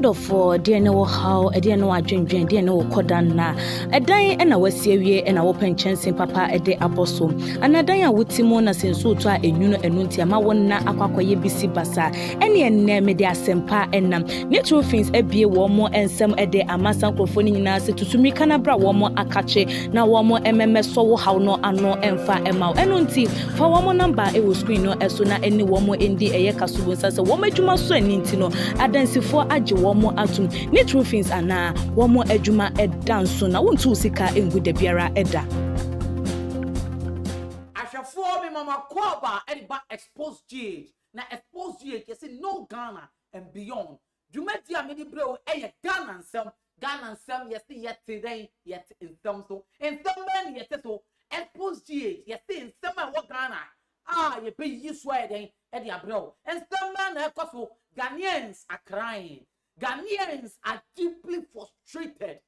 Onuado for dear no how a dear no adwendwen dear no kodan na edan e na wasie wie e na wo penchen papa e de aboso anadan a wutimo na senso to a enwuno enunti ama wonna akwakoye bisi basa ene enne me de asempa enam ne true things ebie wo mo ensem e de amasan krofo ni nyina se tutumi kana bra wo mo akache na wo mo ememe so wo haw no ano emfa ema enunti fa wo mo number e wo screen no eso na eni wo mo endi eye kasubo sase wo madwuma so aninti no adansifo age wo mo atum ne true things ana wo mo adwuma edanso na wontu sika engu de biara eda ahwefo me mama koba e ba Xposed G na Xposed G you say no Ghana and beyond dwumadi a me di bro e Ghana nsem yes yet today yet in some so in some men yet so Xposed G yes in some what Ghana you be you swear then e di abro and some men e koso Ghanaians are crying. Ghanaians are deeply frustrated.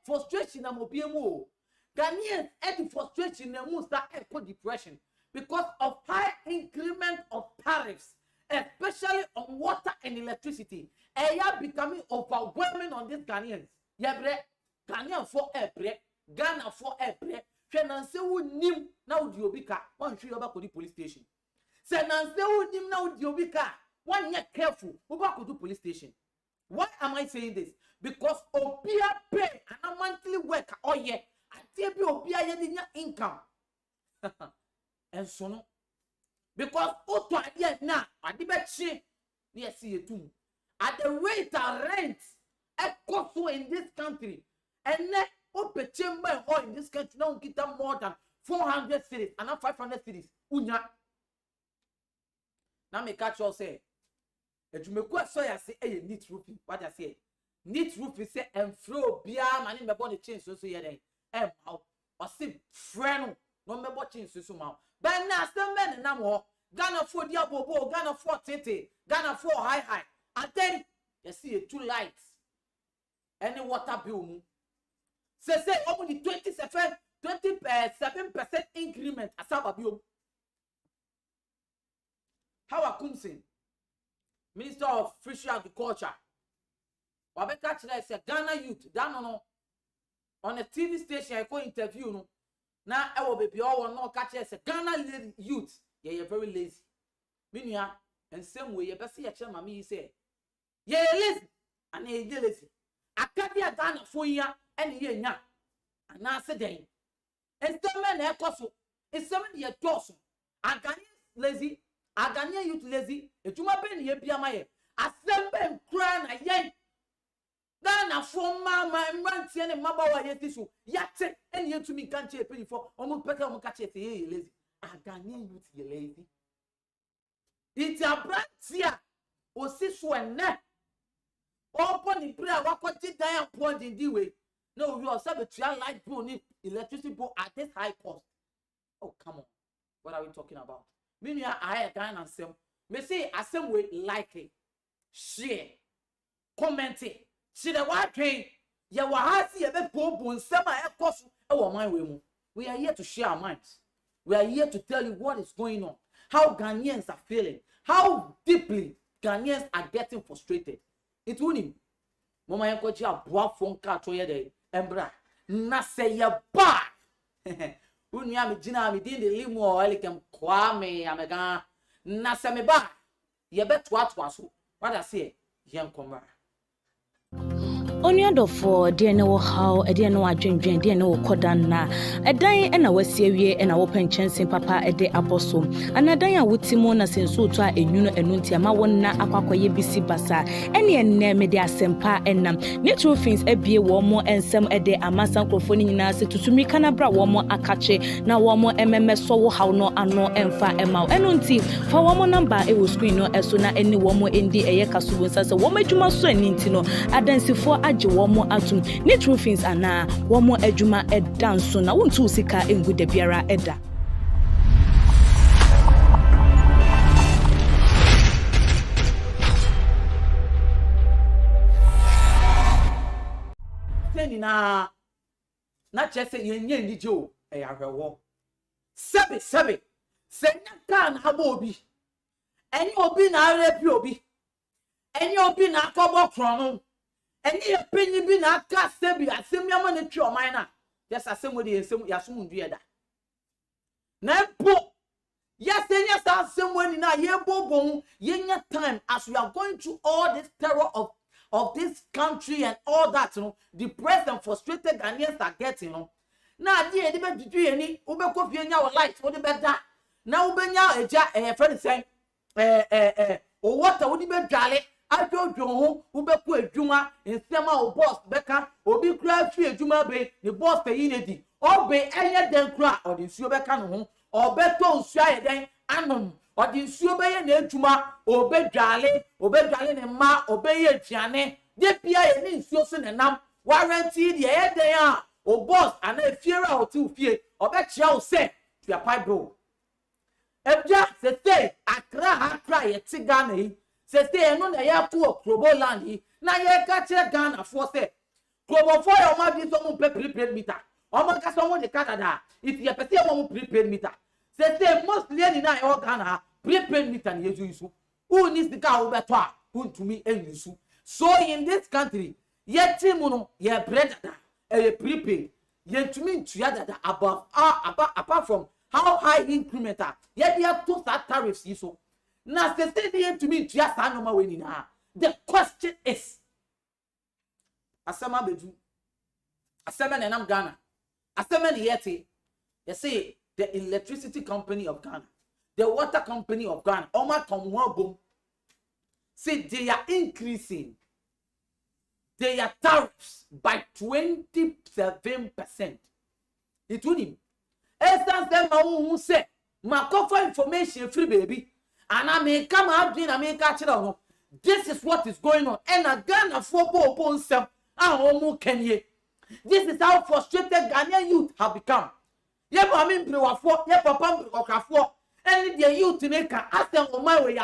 Frustration na mobiemu. Ghanaians the frustration na mo start depression because of high increment of tariffs, especially on water and electricity. Are becoming overwhelming on these Ghanaians. Yebre Ghanaian for ebre, Ghana for ebre. Nanse wu nim na udi obika. One show yoba kodi police station. Say nanse wu nim na udi obika. One year careful, Uba could do police station. Why am I saying this? Because Obia pay and a monthly work oh yeah, I tell you Obia your income. And so no. Because Oto idea now, I did she near see it too. At the rate of rent, a cost in this country, and then open chamber or in this country now get them more than 400 cities and not 500 cities. Unya. Now me catch you say. Ejumekwa so ya say eh neat roofing. What I say? Neat roofing say enfro bia mani me born change so ye den. Ma o say friend no me born change so ma. But na some men na mo Ghana for dia bobo, Ghana for tete, Ghana for high. And then you see two lights. Any water bill mu. Say only 27% increment asaba bill. How I come sing? Minister of Fishery Agriculture. Wabeka chile say Ghana youth down on a TV station I go interview no. Na e wo baby o no catch say Ghana youth ye very lazy. Minua and same way ye be say ye mama yi say ye lazy and ye lazy. Akadi Ghana fo ya and ye nya. Ana say den. And some men e koso. It's some ye doso. Agani lazy. Agania youth lazy, a juma ben ye biamaye, a semben cran a yen. Ghana for mama and ranty and mabawa yet issue, yate, and you to me can't cheer penny for almost better on catch it, ye lazy. Agania youth ye lazy. It's a brand here, or sis one net. Open the prayer, what did I point in the way? No, you are a trial light bill, need electricity bill at this high cost. Oh, come on. What are we talking about? Meaning I can answer. Me say asem way like it, share, comment it. See the white train. Ya wahasi ebe popo nsema ekosu ewo my way mu. We are here to share our minds. We are here to tell you what is going on, how Ghanaians are feeling, how deeply Ghanaians are getting frustrated. It wouldn't. Mama yanko chi aboa phone car to ye de embra. Na say ya ba. Unya me jina me din de limo elikem kwa me amega na se me ba ye beto aso what I say yen komra Onuado for dear no how a dear no adwendwen dear no kodan na edan e na wasie wie e na wo penchen papa e de aboso anadan a wutimo na senso to a enwuno enunti ama wonna akwakoye bisi basa ene enne me de asempa enam ne true things ebie wo mo ensem e de amasan krofo ni nyina se tutumi kana bra wo mo akache na wo mo ememe so wo haw no ano emfa ema enunti fa wo mo number e wo screen no eso na eni wo mo endi eye kasubo sase wo madwuma so aninti no adansifo age wo mo atum ne true things ana wo mo adwuma edanso na wontu sika engu de biara eda teni na chese yenye ndije o e ahwewo sebe se nya kan ha bo obi eni obi na arepi obi Any obi na akobo krono. Any penny bi na aka sebi asem yama ne twa omana. Yes asem we de ensem yasum ndu da. Na po yes asem we ni na ye bobon yenya time as we are going through all this terror of this country and all that, you know, depressed and frustrated Ghanaians are getting, you know. Now, dear, the best do any, Ube coffee and your light, what the better. Now, Ubenya, a friend saying, or what would be jolly. I told you, Ube Juma, in Sema or boss, Becca, or be crab free Juma Bay, the boss the unity, or be any then cry, or the Subecan, or better shy then, anon, or the Subay and Juma, or be jolly and ma, obey a Tiane, de Pia and Susan and Nam, warranty the air they are. O boss, and a fear or two fear, or bet shall say to your pipe bro. If just say, I cry a Tigani, say, no, they have to a Crobo Landy, now you catch a gun of 4 say. Crobo for your mother is on prepaid meter, or my customer the Canada, if you have a prepaid meter. Say, most lady now or Ghana, prepaid meter, yes, who needs the car over who to me and you. So in this country, yet Timono, ye bread. A prepaid, yet to mean to other above apart from how high increment are, yet they have 2 tariffs. So now they say to me just animal winning. The question is Asama Bedu, Asama and I'm Ghana, Asama Yeti, they say the electricity company of Ghana, the water company of Ghana, Oma Tomwabo, say they are increasing their tariffs by 27%. It would him. Essence them who say, my cover information free baby, and I may come out in America. This is what is going on. And a Ghana football upon self, Kenya. This is how frustrated Ghanaian youth have become. Ye I mean, papa, and the youth in America ask them on my way.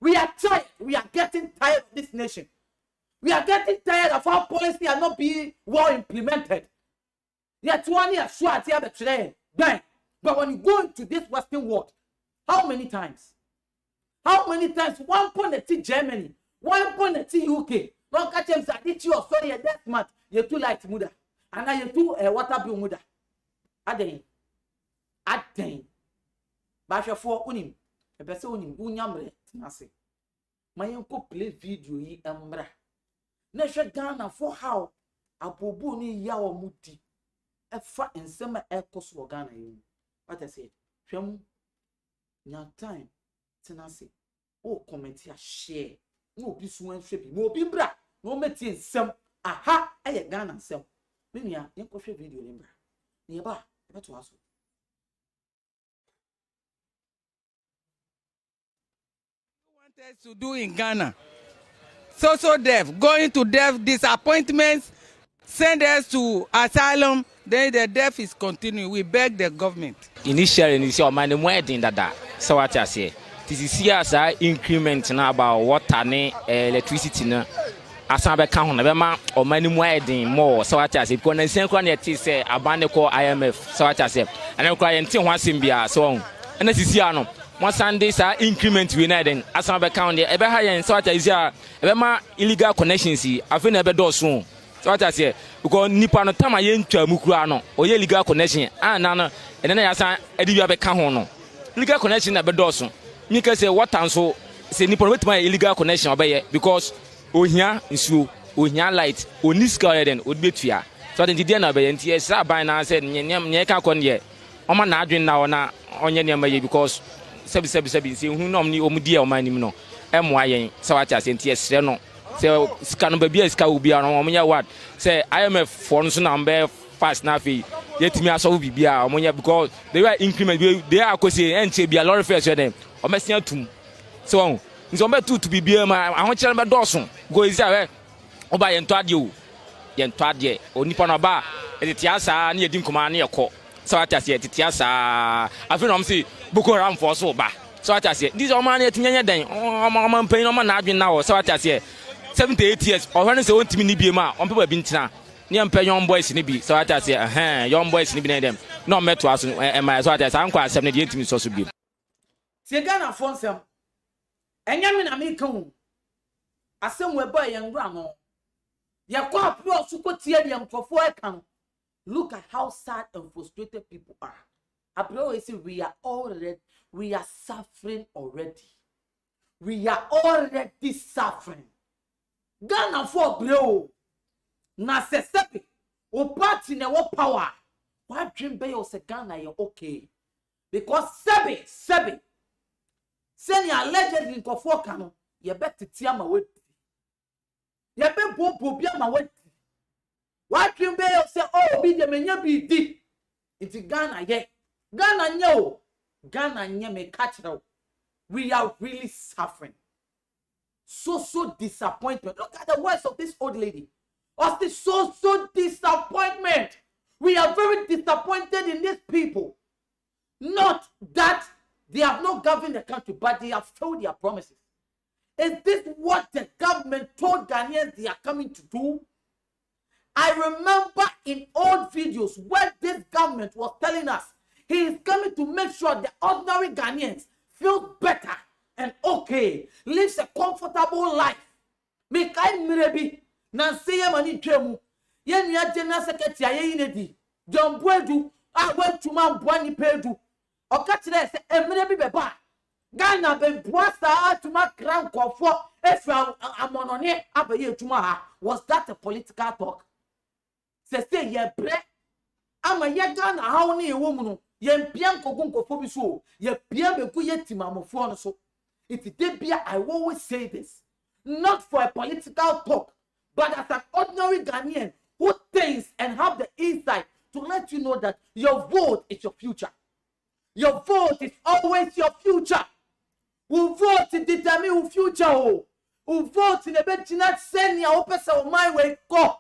We are tired. We are getting tired of this nation. We are getting tired of our policy are not being well implemented. Yet 1 year short here today. But when you go into this Western world, how many times? How many times? 1 point at Germany, 1 point at UK. Don't catch them say, did you sorry that month? You're too light muda. And now you're too water bill muda. Aden. But you're for unim. A person unim unyamre. Tinase. My uncle play video yi ambra. Nesha Ghana for how abobo ni yawo mudi efa ensema ekoso Ghana yin. What I said, hwem nya time tenase o comment ya share no obi so anhwe bi mo obi bra no meti ensem aha eye Ghana ensem me nia yenkohwe video ni bra ne ba beto aso want us to do in Ghana. So deaf, going to deaf, disappointments, send us to asylum, then the deaf is continuing. We beg the government. Initially, my wedding that. So what I say, this is here as increment now about water and electricity. As I count on the or many wedding more. So what I say, because the same one that is abandoned call IMF. So what I say, and I'm crying until once in Bia so on. And this is here no. One Sunday, increment we need. As I count the ever higher and so what I say, ever illegal connections. I feel never do soon. So what I say, because Nippon Tama yen to Mukrano or illegal connection, and then I say, Eddie Abecahono. Legal connection never do soon. Nika say, what time so say Nippon with my illegal connection obey because Ohia is you, Ohia light, Oniska then would be fear. So then the dinner by NTS by now said, Nyaka Conye, Oman Adrian now on your because. Sebi see who normally omudia o mani no MY so what I say NTS no so scan baby ska will be on omunya what say IMF for no na mbe fast na fi yetimi aso bibia omunya because they were increment they are ko say enche bia lorry first them o mesia tum so nso mbe to bibia ma ahon kire mbe doso go is there oba ye nto ade onipa no ba e tiasa na yedim koma na yekọ so what I say tiasa afi no say Boko Haram for so ba. So what I say, this man yet nyanya den. Man pay no man na adwen now. So what I say, 78 years. Or when say want me ni bi ma, on people be ntina. Ni am pay young boys ni bi. So what I say, young boys ni bi na dem. No meto aso my so what I say, am kwa 78 mi so bi. Se Ghana fonsem. Enya me na me kan. asem we boy yen wura no ye kwa pro so ko tie de nkofo e kan. Look at how sad and frustrated people are. I say we are suffering already. We are already suffering. Ghana for bro. Na sesepe. O party na wo power. What dream be you say Ghana you okay? Because sebi. Send your allegedly nkofo kan ye bet titia ma we. Ye be bobo bia ma we. What dream be you say oh bi de menya bi di. It's Ghana ye. Ghana nyo. Ghana nye me catch now. We are really suffering. So disappointment. Look at the words of this old lady. Austin, so disappointment. We are very disappointed in these people. Not that they have not governed the country, but they have failed their promises. Is this what the government told Ghanaians they are coming to do? I remember in old videos where this government was telling us he is coming to make sure the ordinary Ghanaians feel better and okay, lives a comfortable life. Make I mirebi nansi ye mani twemu ye nua general secretary ye yinedi John Boedu a wentuma boani pedu oka kire se emire bi beba Ghana be boasa tuma kran kofo efra amonone abaye tuma ha. Was that a political talk? Se ye bre ama ye Ghana ha woni ewo mu no ye mpian kogunkofo bi so ye pia beku ye timamofo no so. It's Debia, I always say this, not for a political talk, but as an ordinary Ghanaian who thinks and have the insight to let you know that your vote is your future. Your vote is always your future. We vote to determine your future. We vote in a bit not send your open so my way go.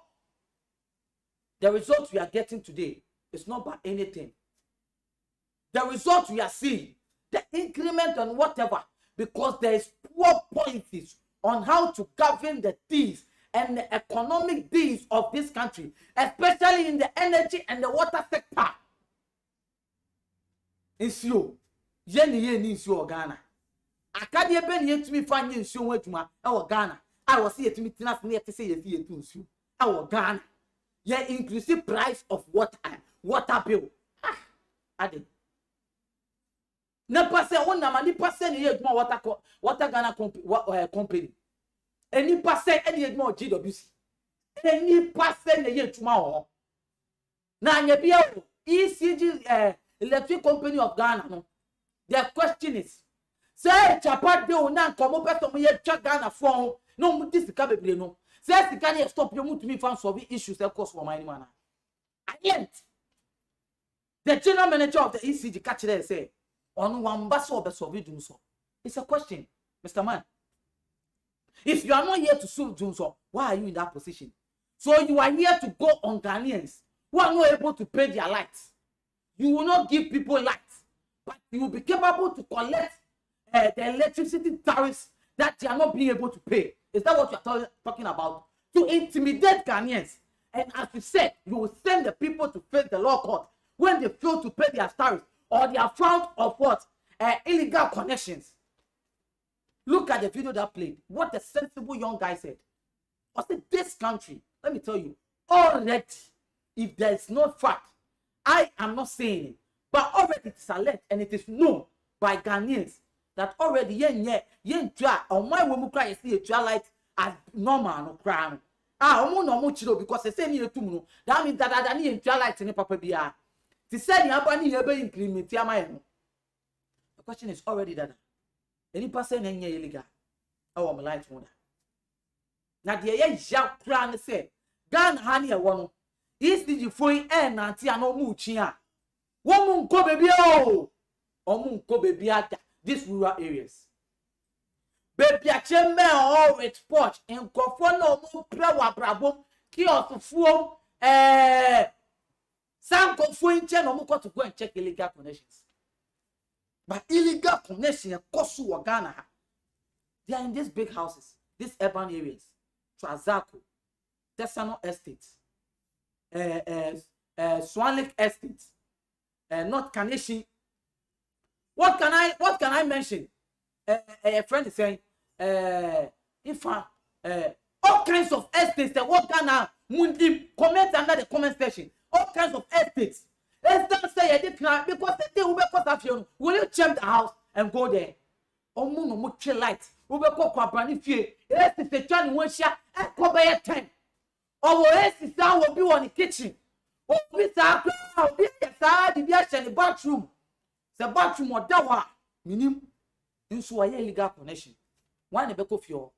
The result we are getting today is not by anything. The result we are seeing, the increment and whatever, because there is poor policies on how to govern the deeds and the economic deeds of this country, especially in the energy and the water sector. Insio, yeni insio Ghana. Akadi ben yetumi fanye insio wetuma e Ghana. I was here to meet us near to say yesi yetu insio. E Ghana. Ye inclusive price of water bill. Ah, ade. Ne passe on na mani passe ni eduma water Ghana company. Any passe any eduma GWC. Any passe ni eduma o. Na nye bia o ECG electric company of Ghana no. The question is say chapa de o na nkomo person mo ye twa Ghana phone no mu disika bebre no. Say sika na stop you mu to me fan solve issues that cause for my man. And the general manager of the ECG catch there say on one bus or solve doing so. It's a question, Mr. Man. If you are not here to solve doing so, why are you in that position? So you are here to go on Ghanaians who are not able to pay their lights. You will not give people lights, but you will be capable to collect the electricity tariffs that they are not being able to pay. Is that what you are talking about? To intimidate Ghanaians. And as you said, you will send the people to face the law court when they fail to pay their tariffs or they are found of what? Illegal connections. Look at the video that played. What a sensible young guy said. I said, this country, let me tell you, already, if there is no fact, I am not saying it, but already it is alleged and it is known by Ghanaians that already yen try on my woman cry see a try light as normal no crown. No chilo because they say near to that means that I need try light in papa bia. They said the abani increment. The question is already that any person in illegal. Oh, I'm light mother. Now the young crown say, Gan honey a one. Is the you foin and auntie no muchia. Woman ko baby oh. Omun ko baby at these rural areas. Baby a chembe all with porch and kofo no mu prewa brabom kiosk fuom some kofo in chen no to go and check illegal connections. But illegal connection cost you Ghana. They are in these big houses, these urban areas. Trazaco, Tesano Estate, Swan Lake Estate, North Kaneshi. What can I mention? A friend is saying, if all kinds of estates. The what Ghana mundi comment under the comment section. All kinds of estates. Let's not say I did not because the day will be cost of will you check the house and go there? Oh, moon no much light. We will go kwa brand fear. Yes, it's a Johnny one shot and cover your time. Or yes, it's down will be on the kitchen. Oh, Mr. I'll be the side, the bathroom. The bathroom or dawa. Minim. In so a legal connection. One a beco fuel.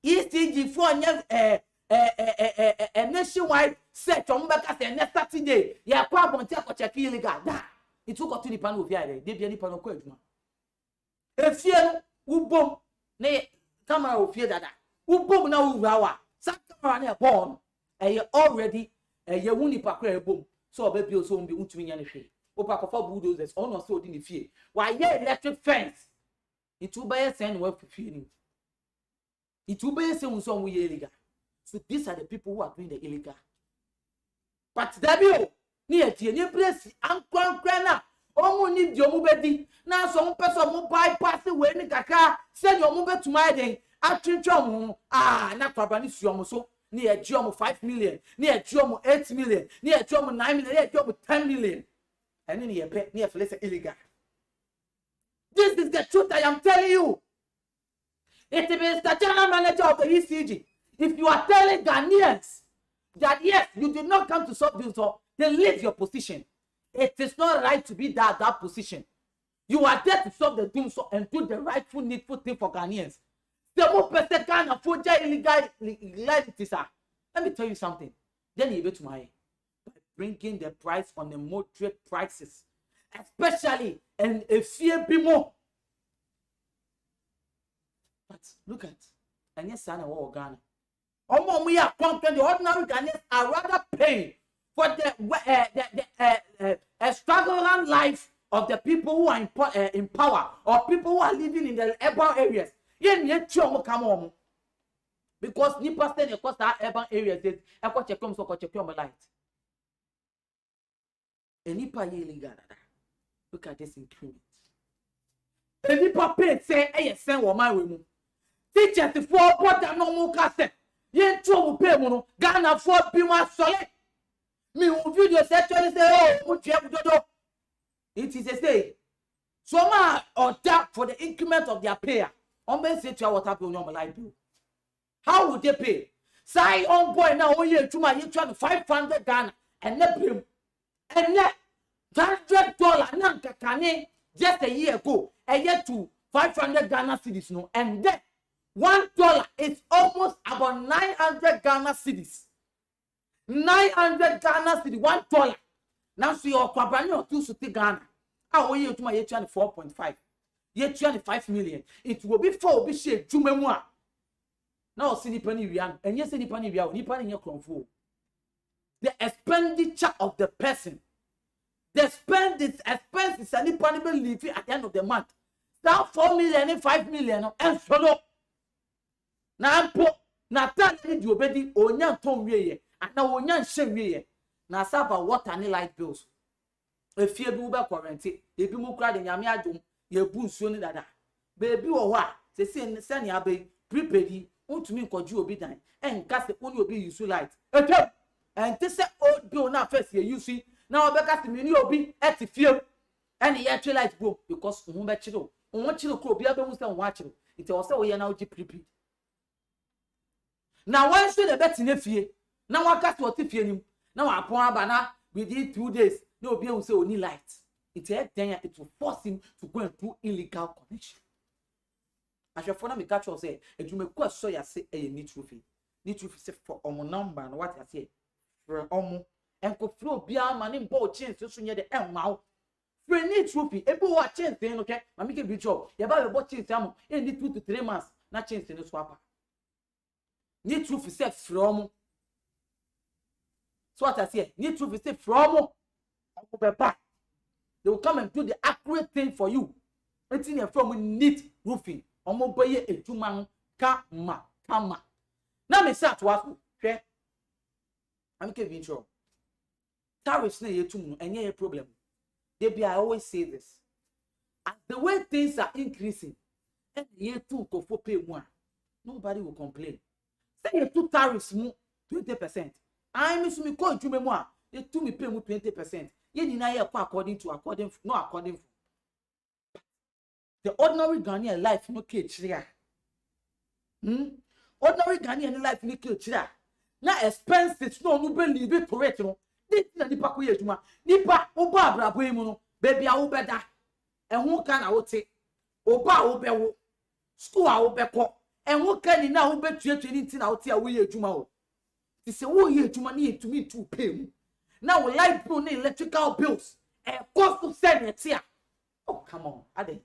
ECG for a nationwide set on back as a next Saturday. Ya kwabon take or check illegal. It took to the panel of Yale. They be any panel question. If you ubom, nay, camera of fear that ubom now rawa. Some camera born. Already a yawuni pakre boom. So baby also be unto anything. Opa for bulldozers on or so in the fear. Why, yeah, electric fence. It will buy a send work for feeling. It will be some way illegal. So these are the people who are doing the illegal. But Dabio, near the place, Uncle Grana, oh, need your mobile. Now some person will bypass the way in Kaka, send your mobile to my day. After Jomo, not Pabanis Yomoso, near Jomo 5 million, near Jomo 8 million, near Jomo 9 million, near Jomo 10 million. And then near pet near Felicity illegal. This is the truth I am telling you. It is the general manager of the ECG. If you are telling Ghanaians that yes, you did not come to solve this, then leave your position. It is not right to be that position. You are there to solve the doom and do the rightful, needful thing for Ghanaians. The more person can afford illegalities are. Let me tell you something. Then you to my by bringing the price on the moderate prices, especially and a fear be more. But look at, and yes, I know Ghana. We are conquering the ordinary Ghanaians are rather paying for the struggling life of the people who are in power or people who are living in the urban areas. Because nipa stay in the urban areas, I got check so check light. And nipa illegal. Look at this increment. And nipa pay say, "Hey, send woman we move." Teachers the four but no more cassette. Yen trouble pay mono. Ghana for be more solid. Me who video actually say, "Oh, it is a say." So ma or that for the increment of their payer. On be say to what happen on your life bill. How would they pay? Say on boy now oh yeah to my you try 500 Ghana and net pay. And net $100 nanka kane just a year ago. A year to 500 Ghana cedis no and then $1 is almost about 900 Ghana cedis. 900 Ghana cedis, $1. Now see your kwabani or two suti Ghana. How are you to my 4.5? Yet 25 million. It will be 4 be shaped to memoir. Now see the penny rian, and yes, any penny rian, any penny your control. The expenditure of the person. The expenses and the penny living at the end of the month. That 4 million and 5 million and solo. Now na tell you obedi onyan ton wiye and na onyan hye wiye na saba water and light bills efie bi wo be quarantine ebi mu kra de nyame adom ye bu nsuo ni dada baby wo ho a se ne abai prepaid untumi nkoju obi dan enka se oni obi use light etem ente se old bill na first ye use na obeka se mini obi etifie and ye twe light go because wo be kire wo kire ko obi abehu se wo akire it was say wo ye na oji prepaid. Now why should the bet in a fee? Now I got what if you now I point banana within 2 days. No be able to say only light. It's a then it will force him to go and do illegal connection. As your phone me catch or say, and you may quite so you say a need trophy. Need trophy say for number and what I say. For and go flow beyond my name ball change so near the end mouth. For need trophy, a boy change then okay. I make a big job. You buy a bot change some in 2 to 3 months. Not change in the swapper. Need truth is said from. So what I say, need truth is said from. They will come and do the accurate thing for you. Anything you from need roofing. Omo boye ejuma kama. Now me say to ask you, I'm giving intro. Tariffs na yetum and a problem. I always say this. As the way things are increasing, and yetum go for pay more. Nobody will complain. say you two tariffs mu 20%. I miss me call you me you two me pay mu 20%. You deny according to according. The ordinary Ghanaian life no cage here. Ordinary Ghanaian life no cage here. Na expenses no believe it to it no. This na nipa ko ye adwuma. Nipa oba abrabo yi mu no, baby a wo beda. Ehun ka na wo te. Oba wo bewo. School a wo beko. Ehun ka ni na wo betuetue ni ti na wo te a wo ye adwuma o. Ti se wo ye adwuma na ye tumi to pay mu. Na wo light bill na electrical bills. Cost to send it here. Oh come on, ade.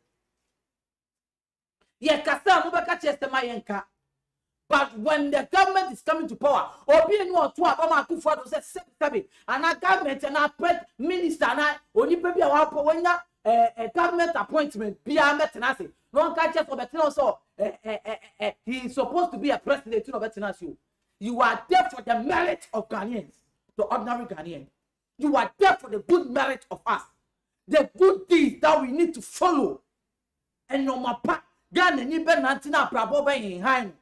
Ye kasa mo beka cheste mayenka. But when the government is coming to power, obi enu otu abama akufo do say sebi and a government and a pet minister na oni pe bia wa po wanya government appointment bia metenase no can just obetena so he is supposed to be a president to obetena you are there for the merit of Ghanaians, the ordinary Ghanaian. You are there for the good merit of us, the good deeds that we need to follow. And no mapa Ghana ni be nantina brabo be hin han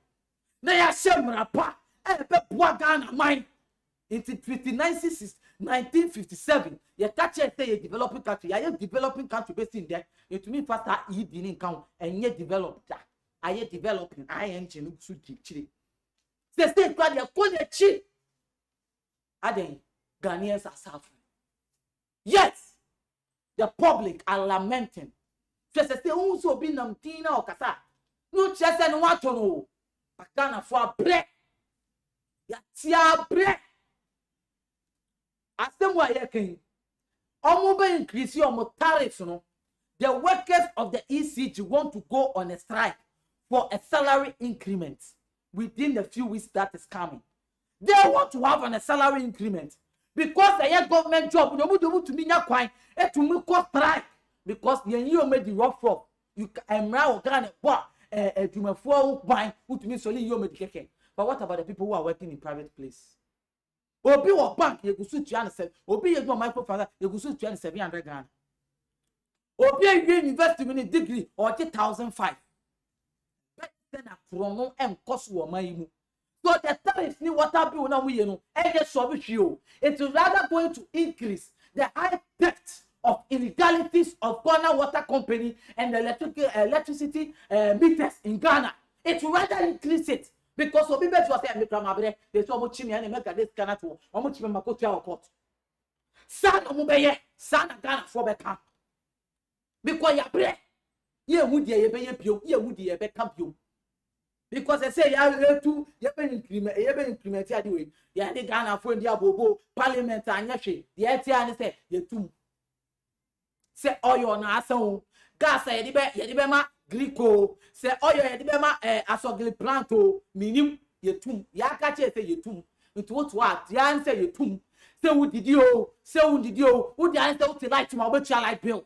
na ya shemra pa be boa Ghana mine in 1957 ye catch say a developing country. I am developing country based in there. It mean faster e be in count and ye developed that. I am developing I engine so chiri. Say kwa de ko ne chi. Aden Ghanaians are suffering. Yes, the public are lamenting. Just say unso bi nam tina okasa. No chese no wato no. Pakana for bre. Ya tia bre. Asem wa yekin. Omo be increase your tariffs no. The workers of the ECG want to go on a strike for a salary increment within the few weeks that is coming. They want to have a salary increment because the government job no do to me nya kwan e to me ko strike because you made the rough up. You emra o Ghana bo adwumafo kwan utumi soli you made keke. But what about the people who are working in private place? Obi wo bank ye gusu 27, obi ye do microfinance ye gusu 700 Ghana. Obi ye university with degree or 1005. But then a promo and cost wo man mu. So the tariff ni water bill na we no e dey so be you. It is rather going to increase the high depth of illegalities of Ghana Water Company and the electricity meters in Ghana. It will rather increase it. Because obi bet was say me kramabre they so much chimi and make this Ghana to omo chimi makotu a court san omo beye san Ghana for beka because ya bre ye hu die ye beye pio ye hu die be ka pio because they say ya etu ye be increment ya di we ya di Ghana for ndi abobo parliament anya hwe ye tia ni say ye tum say oyo na asan gas ye di be ma Grico say oyo ye di be ma asogli planto minim yetum ya ka che say yetum into what ya say yetum say wo didi o wo di an say wo ti light ma wo chia light bill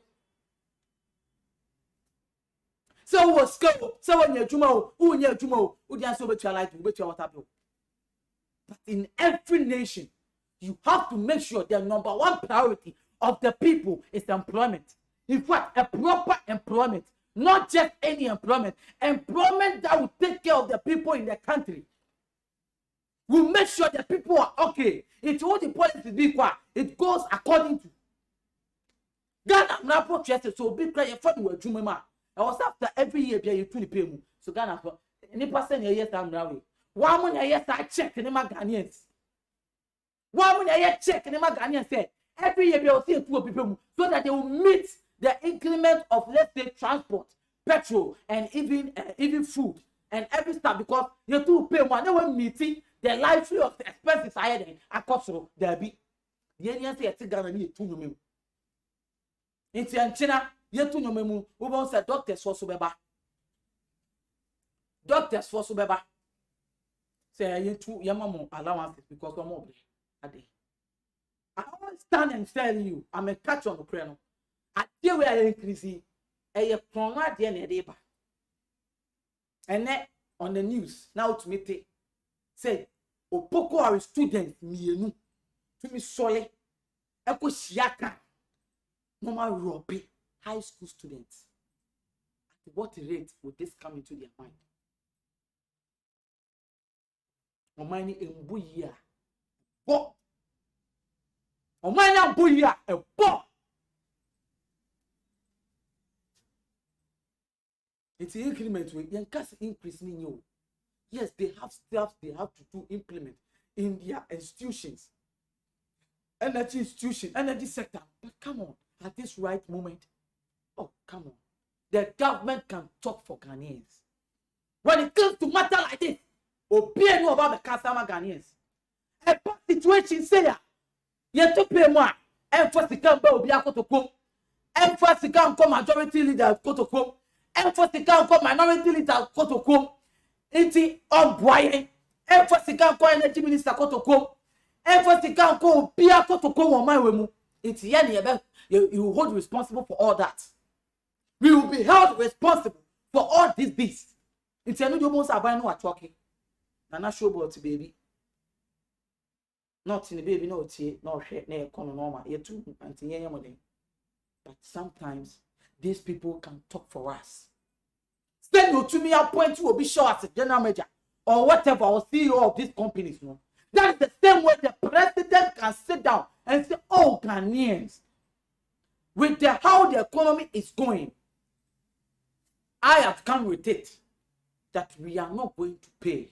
say wo skill say wo nya adwuma o wo nya adwuma o wo di an say wo chia light wo chia water bill. But in every nation you have to make sure the number one priority of the people is employment. In fact, a proper employment. Not just any employment that will take care of the people in the country. We'll make sure the people are okay. It's what the policy be qua. It goes according to Ghana. Now, protest so big cry for you. I was after every year you to pay me. So Ghana for any person yes I'm now. 1 month yes I check in my Ghanaians. 1 month yes check in my Ghanaians say every year you see 2 people so that they will meet the increment of, let's say, transport, petrol, and even food and every stuff because you two pay more. They were meeting the lively of the expenses higher than a cost of there be. The Indians say, "I Ghana need 2 million." In China, you 2 million. We want say doctors for subeba. Doctors for subeba. Say you 2 yamamu allowances because we're more a day. I always stand and tell you, I'm a catch on the prayer. I deal with increasing a corner de neba. And then on the news now to me say opoko are students mienu to me solid eko shiaka normal robbery high school students. At what rate would this come into their mind? Omani embuya. Bo. Omani embuya e bo. It's increment with yankas increase in you. Yes, they have steps they have to implement in their institutions. Energy institution, energy sector. But come on, at this right moment, oh, come on. The government can talk for Ghanaians. When it comes to matter like this, Obi know about the customer Ghanaians. A situation say, you to pay more. Emphasis can be Obi Akotoko. Emphasis can come majority leader Kotoko. Emphasis can come minority leader Kotoko. Iti on Brian. Emphasis can come energy minister Kotoko. Emphasis can come Obi Akotoko or my wemu. It's you hold responsible for all that. We will be held responsible for all these. It's a new most about no talking. Nana showboat baby. Not in the baby, no tea, no shit, no economy, yet too, and but sometimes these people can talk for us. Send you to me, I'll point you will be sure as a general manager or whatever, or CEO of these companies. No, that is the same way the president can sit down and say, oh, Ghanaians, with how the economy is going, I have come with it that we are not going to pay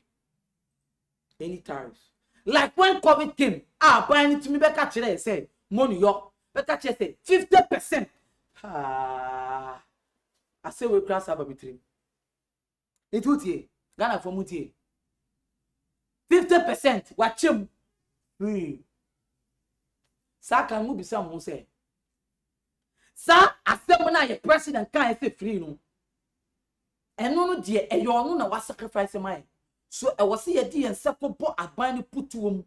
any tariffs. Like when COVID came, buying to me back at today say, money yo, back at say 50%. I say we class up between. It would ye, Ghana for mutie. 50%, watch him. Sa can move some who say. Sa, I said when I president can't say free no. And no, dear, and you all know what sacrifice mine. So I was here, dear, and second pot at buying put to him.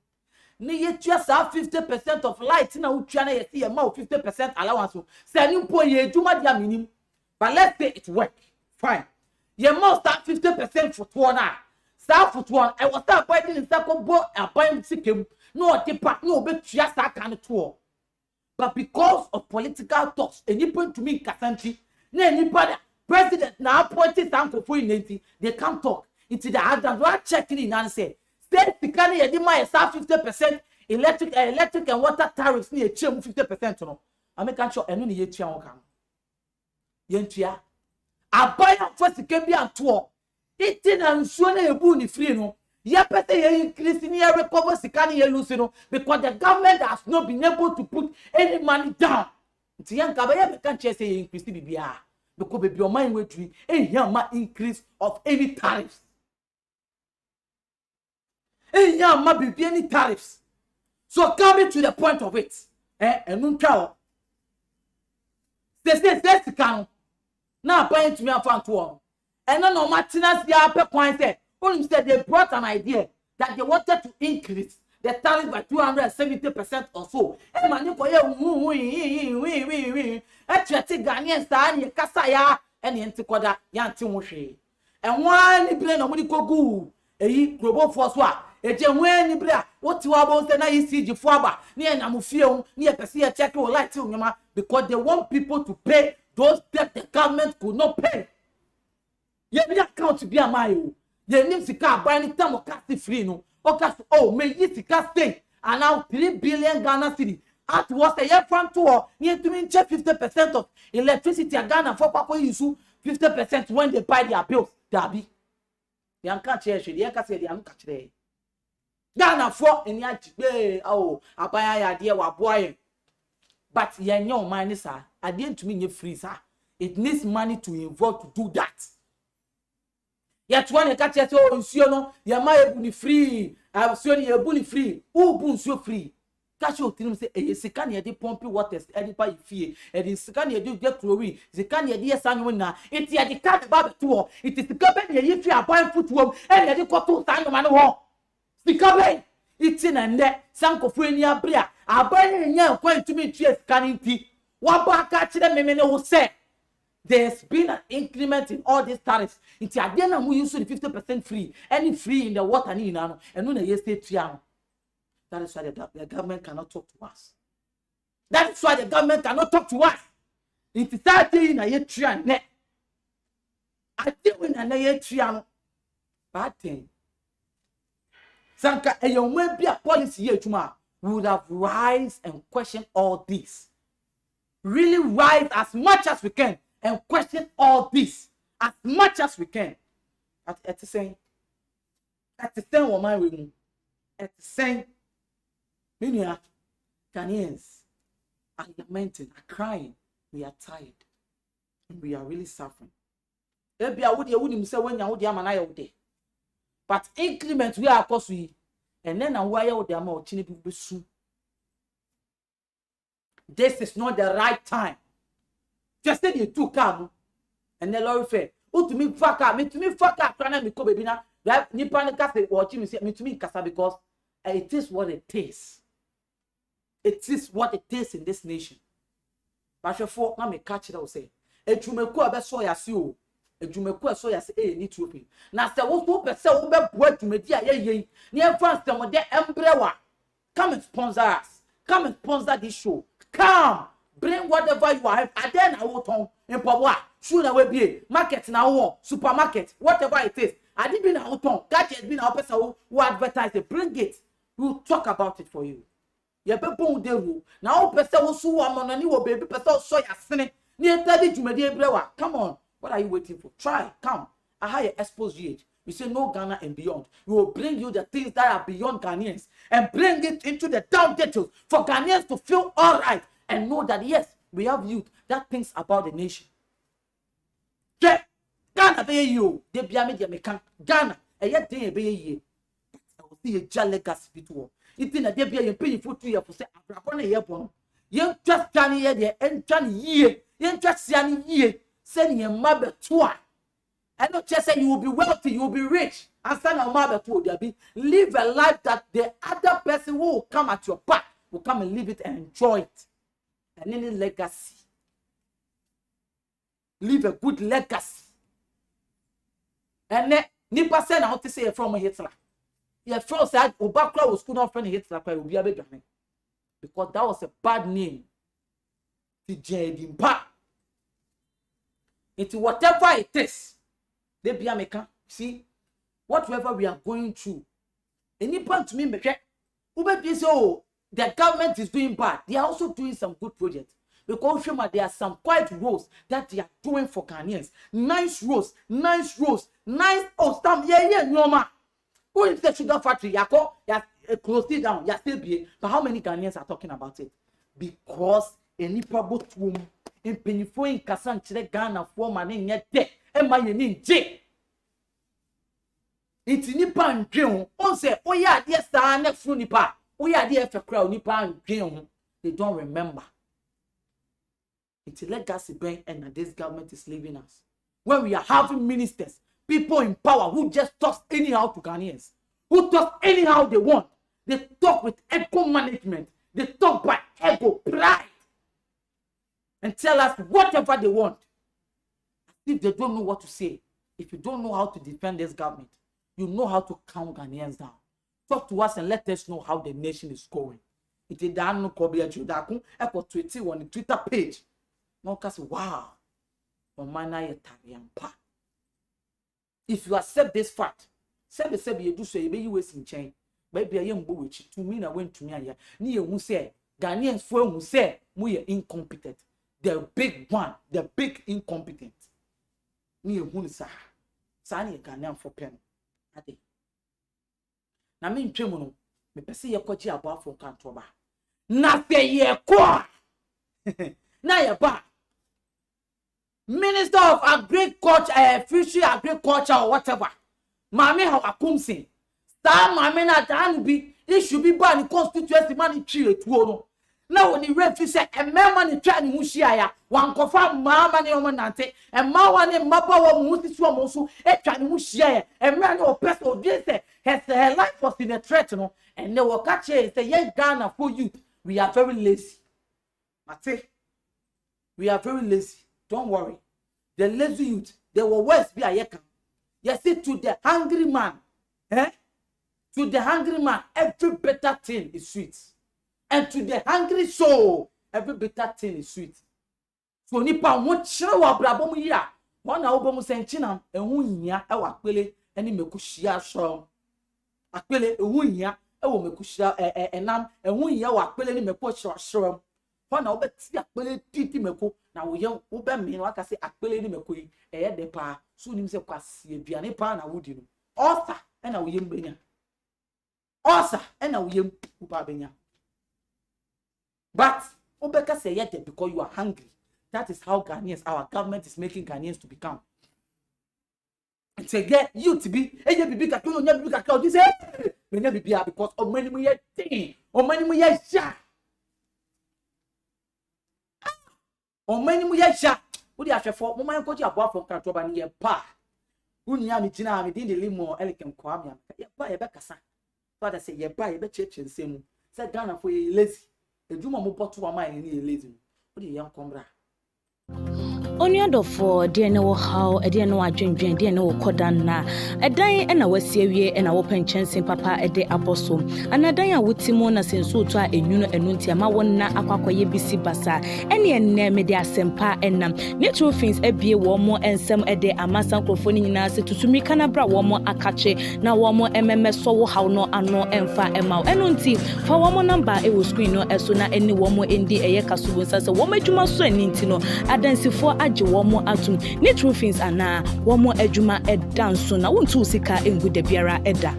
Nay, just have 50% of light in a Uchana, see a mouth 50% allowance. Send you poor ye, do my dear minimum. But let's say it work. Fine. You must have 50% for 2 now. Start for 1. I was start buying in second boat and buying sick him. No, depart, no, but just that kind of tour. But because of political talks, and you point to me, Kassanchi, anybody. President now appointed some for they can't talk. It's the other checking in and say, state the Ghana Yadima is 50% electric and water tariffs near 50%. No, I make sure and only yet come. Yentia, I buy a first can be a tour. It's and soon a boony free no. Yapete increasing here recover Sikani Lucino because the government has not been able to put any money down. It's young Cabaya can't say increase BBR. Because baby, your mind will be a increase of any tariffs. Any tariffs. So coming to the point of it, and no cow. They say that's the count. Now buying to me a fan to and no Martinez the upper point said, only said they brought an idea that they wanted to increase the tariff by 270% or so. And man, actually, Ghanaians are in Kasaya and Antikoda Yantimushi. And one plane of Muniko, a global force war, a genuine Ibra, what you are about the ICG Faba, near Namufio, near Persia check or light to because they want people to pay those that the government could not pay. Yet that account to be a mile. They need to car buying time of casting free no. Oh, may you stay and now 3 billion Ghana city. At was a year from tour, near to me check 50% of electricity and Ghana for Papa Yusu, 50% when they buy their bills. Darby. The uncatcher, the Yanka said the uncatcher. Ghana for in the oh, I buy an idea what boy. But ye know, mind, sir, I didn't mean you free, sir. It needs money to involve to do that. Yet when you catch your no, you might be free. I've seen you bully free. Who boons you free? Catch your team say, a second year, they pump waters, everybody fear, and in second year, you get glory. The can year, dear son, winner. It's the cat about tour. It is the company if you are buying footwork, and you got 2 times man war. The company, it's in and net, Sanko Frenia Bria. I buy in here, going to me, cheers, canning tea. What back catch them, men who say. There's been an increment in all these tariffs. It's again we use the 50% free. Any free in the water and when they say trial. That is why the government cannot talk to us. That is why the government cannot talk to us. It's starting in a year trial net. I think when a year trial bad thing. Sanka a young man be a policy here tomorrow. We would have rise and question all this. Really rise as much as we can and question all this as much as we can. At the same woman with me. At the same, many Ghanaians are lamenting, are crying. We are tired. And we are really suffering. But increment we are cause we and then why would the amount of soon. This is not the right time. Just say you two come and the Lord fair. Oh, to me, fuck up, me fuck up, me go baby now. That Nippon cafe watching me say me to me casa because it is what it is. It is what it is in this nation. But for now, me catch it. I will say, a jumeku abeso yasio, a jumeku aso yas need to open. Now, say what person will be work to media ye. Near France, the modern umbrella. Come and sponsor us. Come and sponsor this show. Come, bring whatever you have. And then I will turn in Pabwa. Soon I will be market now, supermarket, whatever it is. I didn't been out on gadget been our person who advertise it. Bring it. We'll talk about it for you. Ya people de ru na o pese wo so wa monani wo baby pese so ya sene ni entadi jumadi ebrewa. Come on, what are you waiting for? Try, come. I hire Xposed GH. We say no Ghana and beyond. We will bring you the things that are beyond Ghanaians and bring it into the down details for Ghanaians to feel all right and know that yes, we have youth that thinks about the nation. Yeah, Ghana be you. They be me they can Ghana. E yet dey be ye. I will see a jolly legacy bit. It's in a debut and pay for 2 years for say, Abraham a year born. You just Johnny here, and Johnny ye, you just Johnny ye, sending your mother twice. And not just say you will be wealthy, you will be rich, and send your mother to there be live a life that the other person who will come at your back will come and live it and enjoy it. And any legacy. Leave a good legacy. And then, Nipa said, I to say from a Hitler. Your friend said, Obakla was good enough friend Hitler, will be a big man. Because that was a bad name. The Jedimpa. It's whatever it is. They be American. See, whatever we are going through. Any point to me, Ube say, oh, the government is doing bad. They are also doing some good projects. Because there are some quiet roads that they are doing for Ghanaians. Nice roads. Oh, stamp, normal. Who is the sugar factory? Yako, close it down. Still be. But how many Ghanaians are talking about it? Because any problem in Penifo in Kassan Chile Ghana for money yet there. And my name J. It's Nipa and Dream. On say, oh yeah, yes, sir, next Nipa. Oh yeah, dear for crowd Nipa and Dream. They don't remember. It's a legacy bank and this government is leaving us. When we are having ministers, people in power who just talk anyhow to Ghanaians, who talk anyhow they want. They talk with ego management. They talk by ego, pride, and tell us whatever they want. If they don't know what to say, if you don't know how to defend this government, you know how to calm Ghanaians down. Talk to us and let us know how the nation is going. It is done no copy at you. Echo tweet on the Twitter page. No case wow. If you accept this fact, you do so, you be wasting chain. Maybe I am which to me, I went to me. Near who say Ghanaians for who say we are incompetent. The big one, the big incompetent. Near who is Sani Ghanaian for pen. Ade. Na me ntwemu no, me pese ye kwachi aboafo kantoba. Na fe ye kwa. Na ye ba. Minister of Agriculture, Fishery Agriculture or whatever. Mami how akumsin. Star mami na dan be it should be ban the constituency money tree to no. Now when the referee say a man ni try ni mushia ya wan kofa mama ni omo nante e ma wane maba wo mu ti so mo so e twa ni mushia ya e man no person o dey say her life was in a threat no and they will catch say ye Ghana for youth we are very lazy. Mate, we are very lazy. Don't worry. The lazy youth, they will worse be a yekan. You see, to the hungry man, to the hungry man, every better thing is sweet. And to the hungry soul, every better thing is sweet. So nipa won chira wa brabo mu ya. Won na obo mu senchina ehun nya e wa pele eni meku hia so. akpele ehunhia ewo mekushira enam ehunhia wa akpele ni meko shirashira ho na obeti akpele titi meko na wo ye wo be me no aka se akpele ni meko yi eye de pa so nim se kwase aduane pa na wodi no osa e na wo ye mbenya osa e na wo ye mpa benya but obeka say ye de because you are hungry. That is how Ghanaians, our government is making Ghanaians to become. It's a get you to be a baby kakao, never be kakao. This may never be because of many more thing, or many more shot. Or many more shot. What do you have for? Woman, coach, you have for Katroban year pa. Unyami Tina, I didn't live more elegant Kwamia. Buy a becassa. Father say, you buy a bet church and same. Said Ghana for you lazy. The Juma Mopo to a mine in lazy. What do you young combra? Onyadofo de ne wo haw de ne wo adwendwen de ne wo kodan na edan na wasiewie na wo penchensin papa de aboso anadan a wotimo na senso to a enwuno enunti ama wonna akwakoye bisi basa ene enne me de asempa enam ne true things ebie wo mo ensem de amasan krofo ni nyina se tutumi kana bra wo mo akache na wo mo emmeso wo haw no ano emfa emaw enunti fa wo mo number e wo screen no eso na eni wo mo endi eye kasubo sase wo madwuma so aninti no adansifo aje womo atum ne true things ana womo adwuma edanso na wontu sika engu da biara eda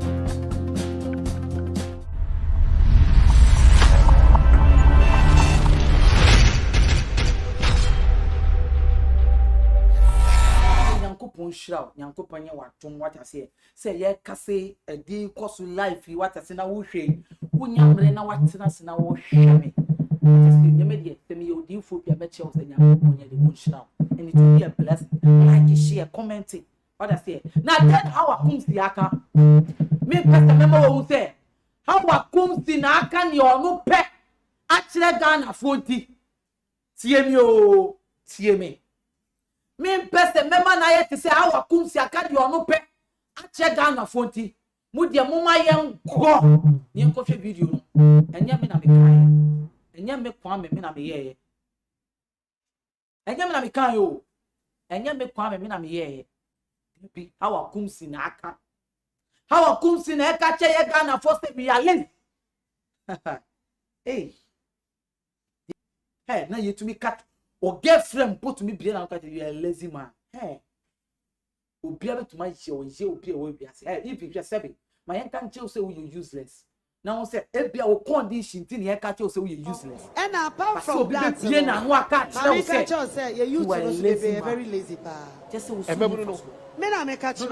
Nyankopon shiraw Nyankopon ye watom watase se ye kase edi kosu life watase na wo hwe wonyamre na watena se na wo hwame nyame de temi odi phobia be chew se Nyankopon ye de wo shiraw and it will be a blessing. Like, share, commenting. What I say. Now then, how I come see aka. Me person member who say, how I come see na aka ni ono pe. Actually Ghana fonti. Tie me. Me person member na yet say how I come see aka ni ono pe. Actually Ghana fonti. Mu de mo ma yen go. Ni enko hwe video no. Enya me na me kan. Enya me kwa me na me ye. Enya me na me kan yo. Enya me kwa me na me ye. Bi how akumsi na aka. How akumsi na eka che ye Ghana for say me alin. Hey. Hey, na you to me cat or girlfriend put me be na you a lazy man. Hey. Obi abe to my show, je obi e we bi ase. Hey, if you just say my enkan che say you useless. Now say ebia wo condition tin ye ka che say you useless. And apart from that, you na no aka say you used to be very lazy pa. Just say me na me catch no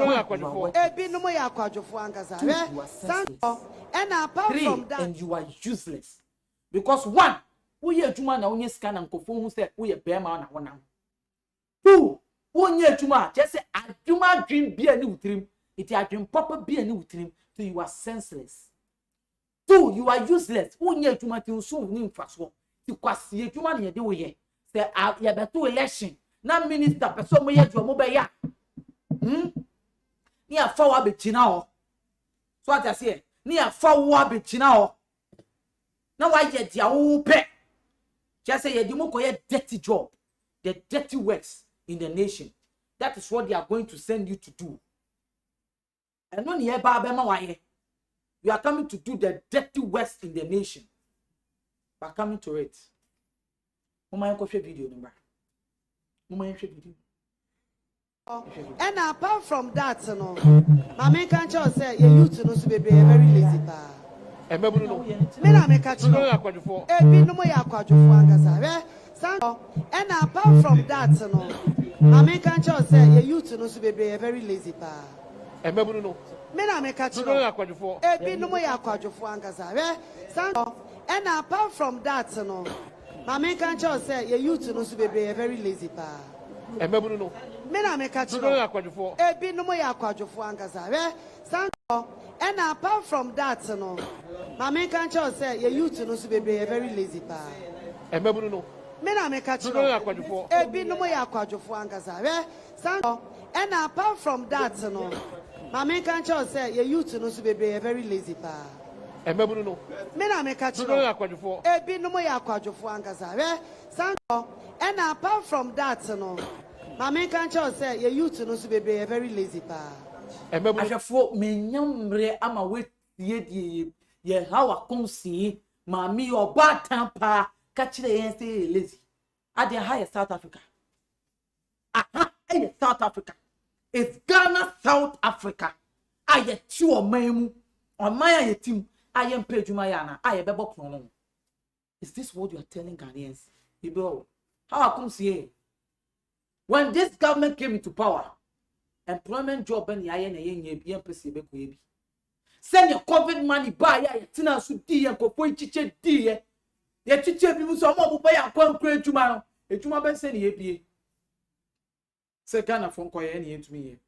ebi no mo ya akwadwofo angaza and apart from that, and you are useless because one we ye adwuma na onye sika na nkofo hu say we ye bema na wona. Two onye adwuma just say adwuma dream bia ni wutrim it adwum papa bia ni wutrim so you are senseless. Two, you are useless. Onye adwuma ti nso ni mfaso. Ti kwase adwuma na ye de wo ye. Say ye beto election na minister person mo ye adwuma mo be ya. Ni afa wa be gina ho. So what I say, ni afa wa be gina ho. Na wa ye dia wo pe. Just say ye di mo koye dirty job. The dirty works in the nation. That is what they are going to send you to do. And no ni e ba be ma wa ye. You are coming to do the dirty works in the nation. By coming to it. Mama yanko video number. Mama yanko video. And apart from that, no, my main country say you used to know to be very lazy pa. Me na me catch no. Ebi no mo ya akwadwofo angaza. And apart from that, no, my main country say you used to know to be very lazy pa. Me na me catch no. Ebi no mo ya akwadwofo angaza. And apart from that, no, my main country say you used to know to be very lazy pa. Me na me catch no. Ebi no mo ya akwadwofo angaza. And apart from that, no, my main country say you used to know to be very lazy pa. Me na me catch no. Ebi no mo ya akwadwofo angaza. And apart from that, no, my main country say you used to know to be very lazy pa. Me na me catch no. Ebi no mo ya akwadwofo angaza. And apart from that, no, my main country say you used to know to be very lazy pa. Ashafo me nyamre ama we ye how a come see mammy or bad tamper catch the end say lazy. At the highest South Africa. Aha, South Africa. It's Ghana, South Africa. I get two or memu on my team. I am paid to Mayana. I am bebo chrono. Is this what you are telling Ghanaians? Ibo, how I come see? When this government came into power, employment job and the send your COVID money buy ya tina su di en ko chiche di ye chiche bi so mo buy ya kon kure ejuma no ejuma ben se ne ye bie se Ghana fon ko ye ne entumi ye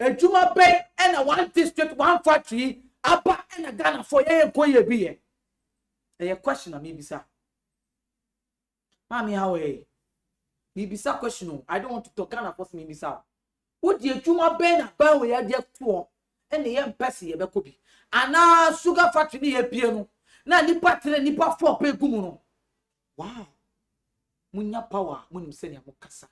ejuma ben and one district one factory aba and Ghana for ye ko ye bie e question na me bisa mami how e me bisa question. I don't want to talk Ghana for me bisa what the ejuma ben aba we ya de to and the embassy ye bekobi ana sugar factory ni ye bie no na nipa 4 pe gumu no wow munya power munim se ne amokasa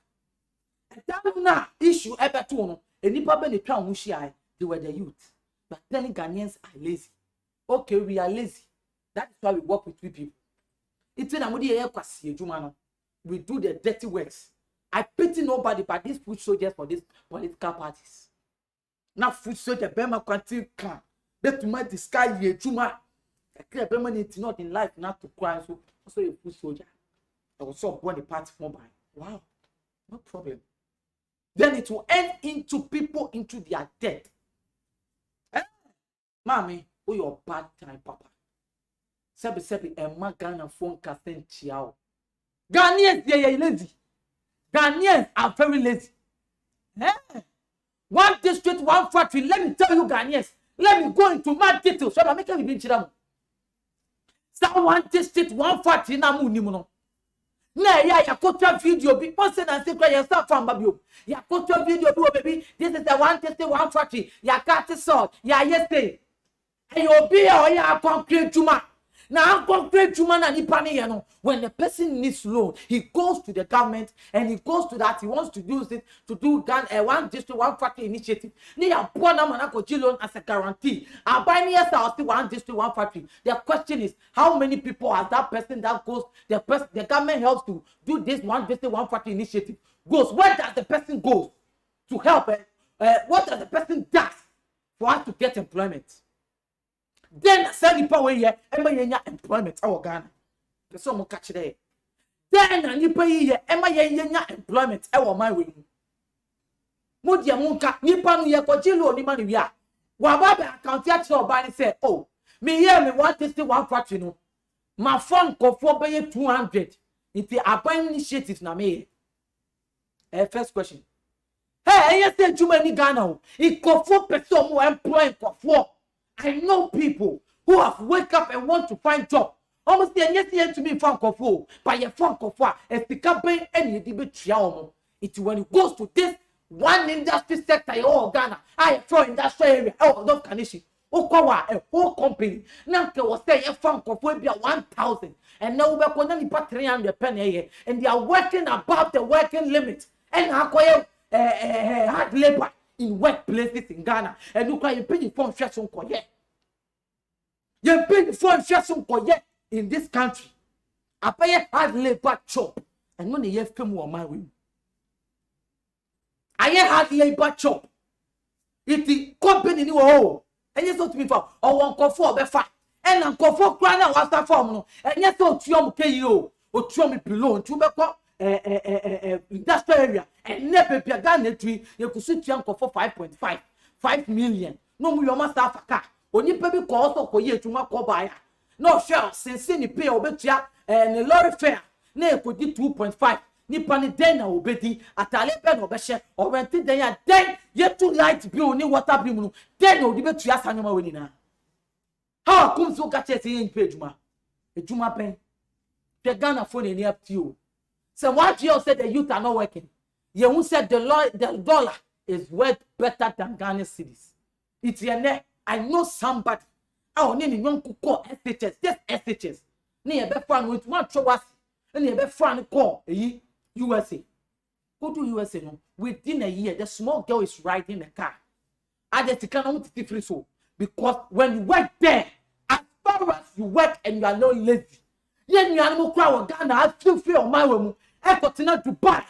and na issue ebeto no enipa be ne twa ho hia they were the youth but then Ghanaians are lazy. Okay, we are lazy. That is why we work with people. It's when amudi ye kwasi ejuma no we do the dirty works. I pity nobody but these food soldiers for these political parties. Now food soldier bema kwanti kan betuma the sky ye juma the permanent not in life not to cry so also a food soldier I was so born the party for by wow no problem then it will end into people into their death mommy oh your bad time papa sebi emma Ghana phone casting chiao Ghanaians they lazy. Ghanaians are very lazy. One district, one factory. Let me tell you, Ghanaians. Let me go into my details. So I'm making you be one district, one factory. Na mu ni mu no. Na ya kotra video bi. Person and say you start from babio. Ya kotra video bi baby. This is the one district, one factory. Ya cut salt. Ya yesterday. And you be ya concrete juma. Now, when the person needs loan, he goes to the government and he goes to that. He wants to use it to do one district, one factory initiative. Loan as a guarantee. One district, one factory. The question is, how many people has that person that goes? The government helps to do this one district, one factory initiative. Goes. Where does the person go to help? What does the person do for us to get employment? Then send the power here and my employment our Ghana. The some catch there. Then and you pay here and my employment our my way. Mudia Munka, Nipan Yakojilo, ni money ya. Wababa account actual by say, oh, me here me want this one factory no. My phone go for pay 200. If the abandon initiative na me. First question. Hey, yes, say too many Ghana. It go for person who employ for. I know people who have wake up and want to find job. Almost yes to me phone call by your phone call as the company and you debate trial. It's when it goes to this one industry sector, oh Ghana, I for industrial area, oh no condition. Okawa a whole company. Now was say a phone call for 1,000 and now we're going to 300 penny and they are working above the working limit and acquire hard labor in workplaces in Ghana and look like you pay the phone share some koye. You pay the phone share some koye in this country. I pay a hard labor job and when you film on my way. I hear hard labor job. If the company knew oh and you to me for or one call for befa and I'm call for crying out after form no and yes to trium KO or trium below to be industrial area and never be a Ghana tree you could sit young for 5 million. No more your master car. Only baby calls or ye to my call buyer. No share since any pay or betia and a lorry fare. Nay could do 2.5. Nippani dena obedi atalepe no beshe or rented then yet to light bill ni water bill then no debate to asanoma winina. How comes so catch in page ma? A juma pen. The Ghana phone in up to you. So what you said the youth are not working. You who said the dollar is worth better than Ghana cities. It's your neck. I know somebody. I only young to call SHS. Just SHS. Near be fun with one trowasi. And near be fun call USA. Go to USA no. Within a year, the small girl is riding a car. I just can't free so because when you work there, as far as you work and you are not lazy, yen you animal crowd Ghana, I still feel my room. I got to Dubai,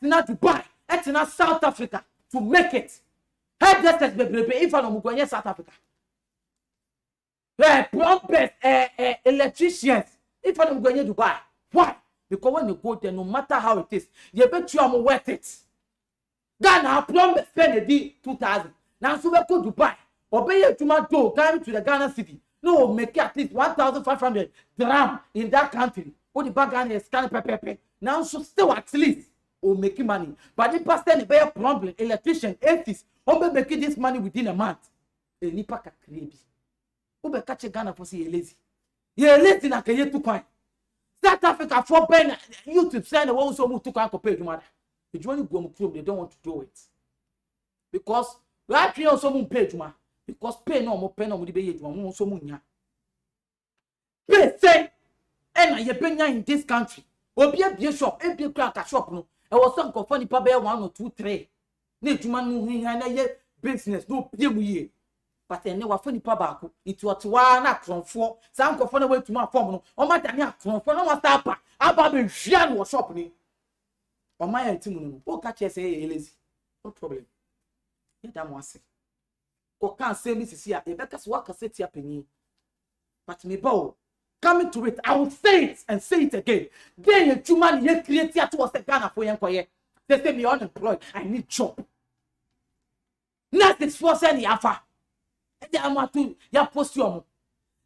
not Dubai, it's not South Africa to make it. Help that if I'm going to South Africa. Plumbers, electricians, if I'm going to Dubai. Why? Because when you go there, no matter how it is, you bet you are worth it. Ghana plumbers spend a day 2,000. Now so we go to Dubai. Obey you to my door, come to the Ghana city. No, make at least 1,500 dirham in that country. What the bag Ghana is kind of now so still at least or making money. But the pastor the bear plumber, electrician, atheist, or making this money within a month. A nipa ka crazy. Ube catch Ghana for see lazy. You're lazy like a year to coin. South Africa for pen YouTube send the one so move to coin pay you matter. If you want to go club, they don't want to do it. Because we are trying so much pay you because pay no more pay no more be you so much. Pay say and you pay in this country. Obi a shop, a big crack shop no. I was some company pa be 1 or 2 3. Need you man no hin business no pay we. But then they were funny pabako. It was 1 from 4. Some company went to my form no. O ma tani from 4 no start pa. Aba be hia no shop ni. O ma ya timu no. O catch say lazy. No problem. You da mo ase. Ko kan say me sisi a e be kase waka set ya penyi. But me bow coming to it, I will say it and say it again. Then you human you create here towards the Ghana for yenkoye. They say me unemployed. I need job. Next is for send afa. E dey amatu ya post you.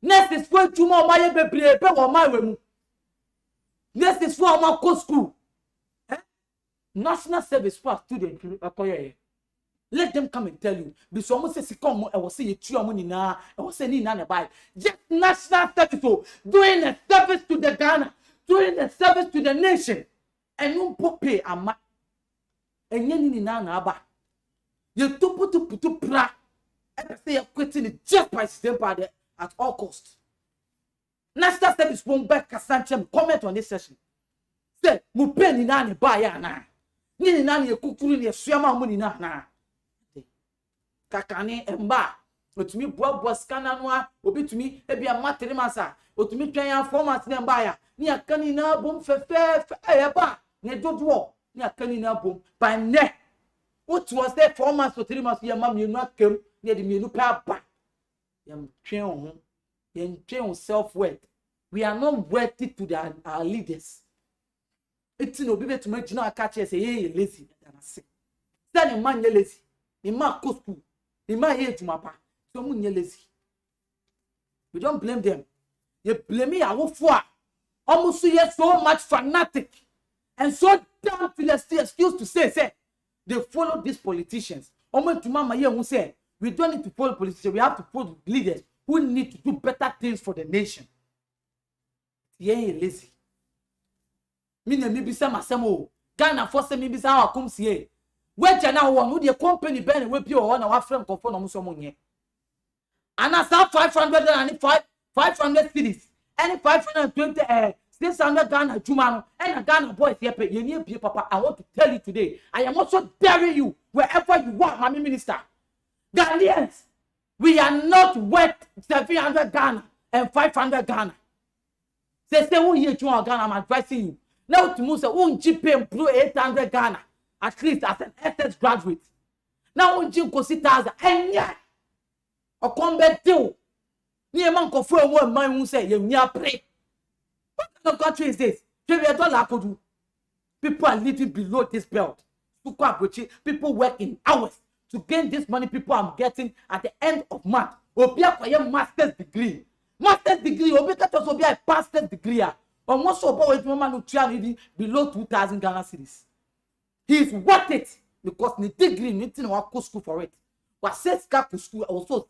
Next is for juma ma ye bebre be wo ma we mu. Next is for ma go school. National service for student akoye. Let them come and tell you. Because almost say come I was say you two money na I was say ni na buy. Just national service doing a service to the Ghana, doing a service to the nation. And you pay ama. And yen ni na aba. You to pra. And say you're quitting it just by staying at all cost. National service won't back Kasanchem comment on this session. Say mu pay ni na buy ya na. Ni na ye kukuru ni suama money na. Kakane emba otumi boa scanner no a obi tumi e bia matere masa otumi twan ya format na emba ya ni akani na bom fefe e ba ne dodo ni akani na bom ba ne what was that format so 3 months ya mam you no akam ni de mienu pa ba yam twen ho yam twen self worth. We are not worthy to our leaders. It's no be betuma gina aka che say hey lazy na say say man ye lazy ni ma go school. They might hate my pa. So lazy. We don't blame them. You blame me. I will for almost so much fanatic and so damn philistine excuse to say they follow these politicians. Almost to mama here who say we don't need to follow politicians. We have to follow leaders who need to do better things for the nation. Yeah, lazy. Me na me bisa masemo. Ghana force me bisa how come see. Where now one who the company ben we be on our friend confirm no so money. And as 500 cities, any 520 600 Ghana Juma and a Ghana boys here pay you need papa. I want to tell you today, I am also daring you wherever you are, my minister. Ghanaians, we are not worth 700 Ghana and 500 Ghana. Say who here Ghana, I'm advising you. Now to move say who cheap employ 800 Ghana. At least as an SS graduate. Now when Jim Kosi Taza, and yeah, a combat deal. Near man confirm one man who say, you near pray. What kind of country is this? People are living below this belt. People work in hours to gain this money. People are getting at the end of month. Obia for your master's degree. Master's degree, Obia also be a master's degree. Almost about man who try below 2,000 Ghana cedis. He is worth it because the degree need to go school for it. But says cap to school also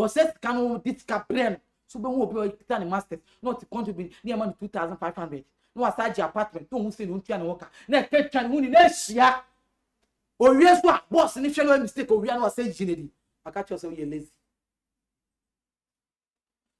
says can this cap plan. So when we be the master, not to contribute near money 2,500. No aside your apartment, don't say no tian worker. Next can win next year. Or yes, what boss initial mistake or we are not saying Ginedy. I got you so you're lazy.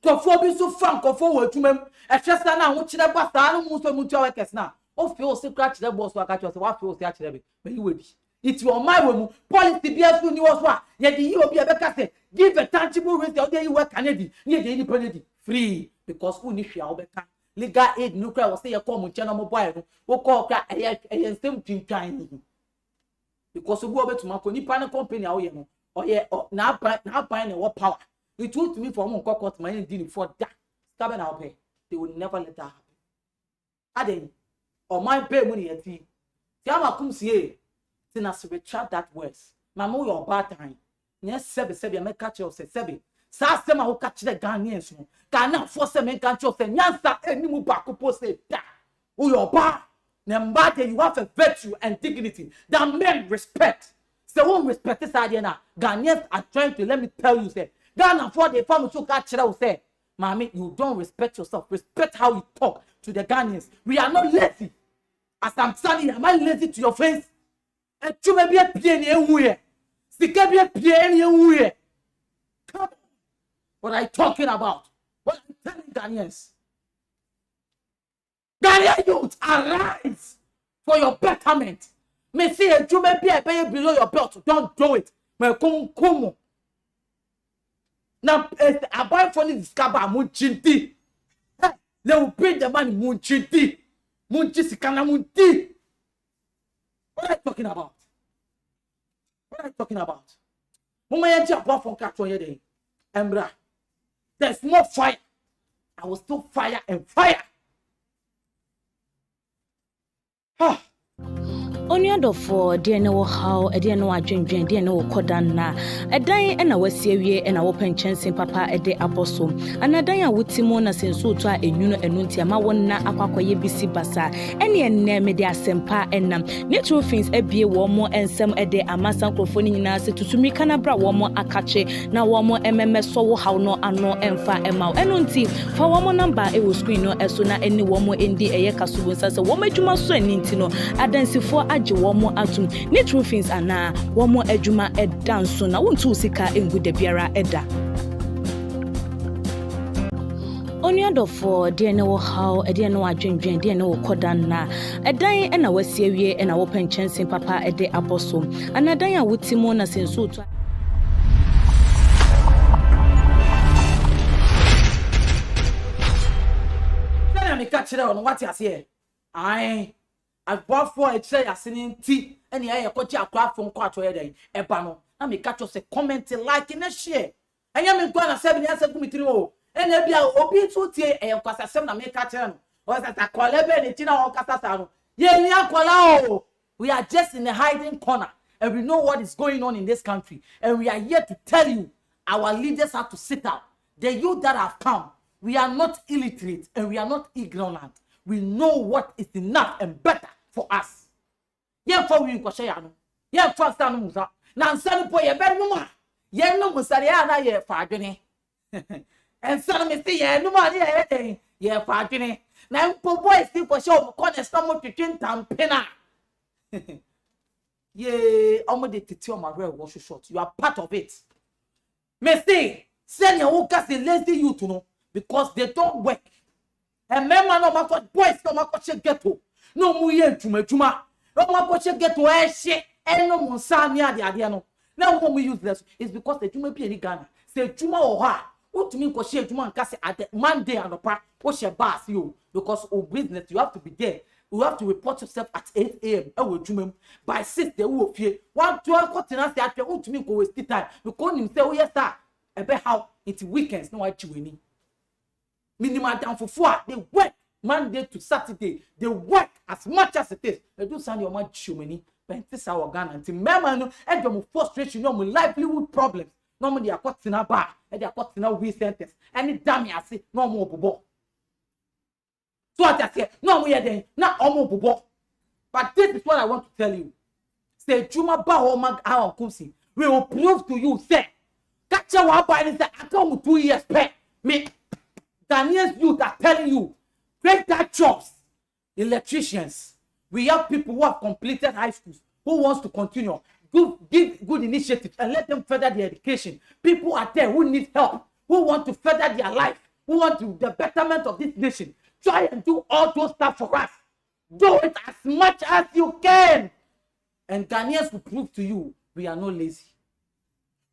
So be so frank forward to them. I just now want you to pass. I don't want to move your workers now. Of your secret the boss, I got you. What feels actually, but you will be. It's your mind when policy be as soon was what. Yet you will be a better give a tangible reason out there you work Canadian, near the independent free because who need your better. Legal aid nuclear was say a common channel mobile, who call a same thing kind. Because we go over to my company, or yeah, now buying a what power. You told me for one court my dealing for that. Stubborn I'll pay. They will never let that happen. Aden, or my pay money at tea. Tiama comes here. Then as retract that words. Mamu your bad time. Yes, Sebi, make catch you say Sebi. Sasema who catch the Ghanaians. Cannot force them and catch you say, Yansa, any move back post say that. Who your bad? Nembate, you have a virtue and dignity that men respect. So won't respect this idea now. Ghanaians are trying to let me tell you, say, Ghana for the family to catch you say, Mommy, you don't respect yourself. Respect how you talk to the Ghanaians. We are not lazy. As I'm standing, am I lazy to your face? And you may be a PN anywhere. Sika be a PN anywhere. Come on. What are you talking about? What I'm telling Ghanaians? Ghanaian youth, arise for your betterment. May see a you may be a baby below your belt. Don't do it. May come. Now, a boy for this discover Munchinti. They will pay the money Munchinti. Munchisikana Munti. What are you talking about? What are you talking about? Mama jump off from catch one day. Embra. There's more fire. I will still fire and fire. Onyadofo de ne wo haw e de ne wa dwendwen de ne wo kodan na edan e na wasiewie e na wo penchensen papa e de aboso anadan a wutimo na senso to a enwuno enunti ama wonna akwakoye bisi basa ene enne me de asempa enam ne true things ebie wo mo ensem e de amasan krofo ni nyina se tutumi kana bra wo mo akache na wo mo ememe so wo haw no ano emfa emaw enunti fa wo mo number e wo screen no eso na eni wo mo endi eye kasubo nsa se wo madwuma so aninti no adansifo womo atum ne true things ana womo adwuma edanso na wontu sika engude biara eda Onyadofo de ne wo haw de ne wa dwendwen de ne wo kodan na edan e na wasiewie e na wo penchensen papa e de aboso anadan a wutimo na senso to me catch it on what you say. I bought for a chair as in tea, and I coach a crap from quarter day. A panel. I may catch us a comment, like in a share. I am going to 7 years ago, and there be a open to tea, and cause I send a make catch him. Was that a colleague and Tina or Casatano? Yeah, we are just in a hiding corner, and we know what is going on in this country, and we are here to tell you our leaders have to sit up. The youth that have come, we are not illiterate and we are not ignorant. We know what is enough and better for us. Yeah, for we share. Yeah, for San Musa. Now, son, boy, a better woman. Yeah, no Musariana, yeah, Fagini. And son, me see, yeah, no money, yeah, Fagini. Now, poor boys, people show corner stomach to drink tampina. Yeah, almost the tell my real wash short. You are part of it. Messi, send your workers the lazy you to know because they don't work. And men no matter boys no matter ghetto. No mu ye juma. No matter ghetto eh shit. And no mu sa ni ade no. Now when we use this is because the juma be in Ghana. Say juma or ha. What to mean ko share juma and say at Monday and pa what share bass you because of business you have to be there. You have to report yourself at 8 a.m. By 6 they will fear. 1:12 continents they at what to mean go waste time. Because him say oh yes sir. Ebe how it weekends no what you need. Minimum down for 4. They work Monday to Saturday. They work as much as it is. They do send your man chumini. But this our Ghana until member and your frustration, no more livelihood problems. No more they are caught in a bar and they are caught in a week sentence. Any damn I say no more bobo. So what I say no more then not more bobo. But this is what I want to tell you. Say Juma ba o mag our kumsi. We will prove to you say catch your one by and say I come 2 years pay me. Ghanaians youth are telling you, create that jobs. Electricians. We have people who have completed high schools, who wants to continue. Give good initiatives and let them further their education. People are there who need help, who want to further their life, who want to the betterment of this nation. Try and do all those stuff for us. Do it as much as you can. And Ghanaians will prove to you we are not lazy.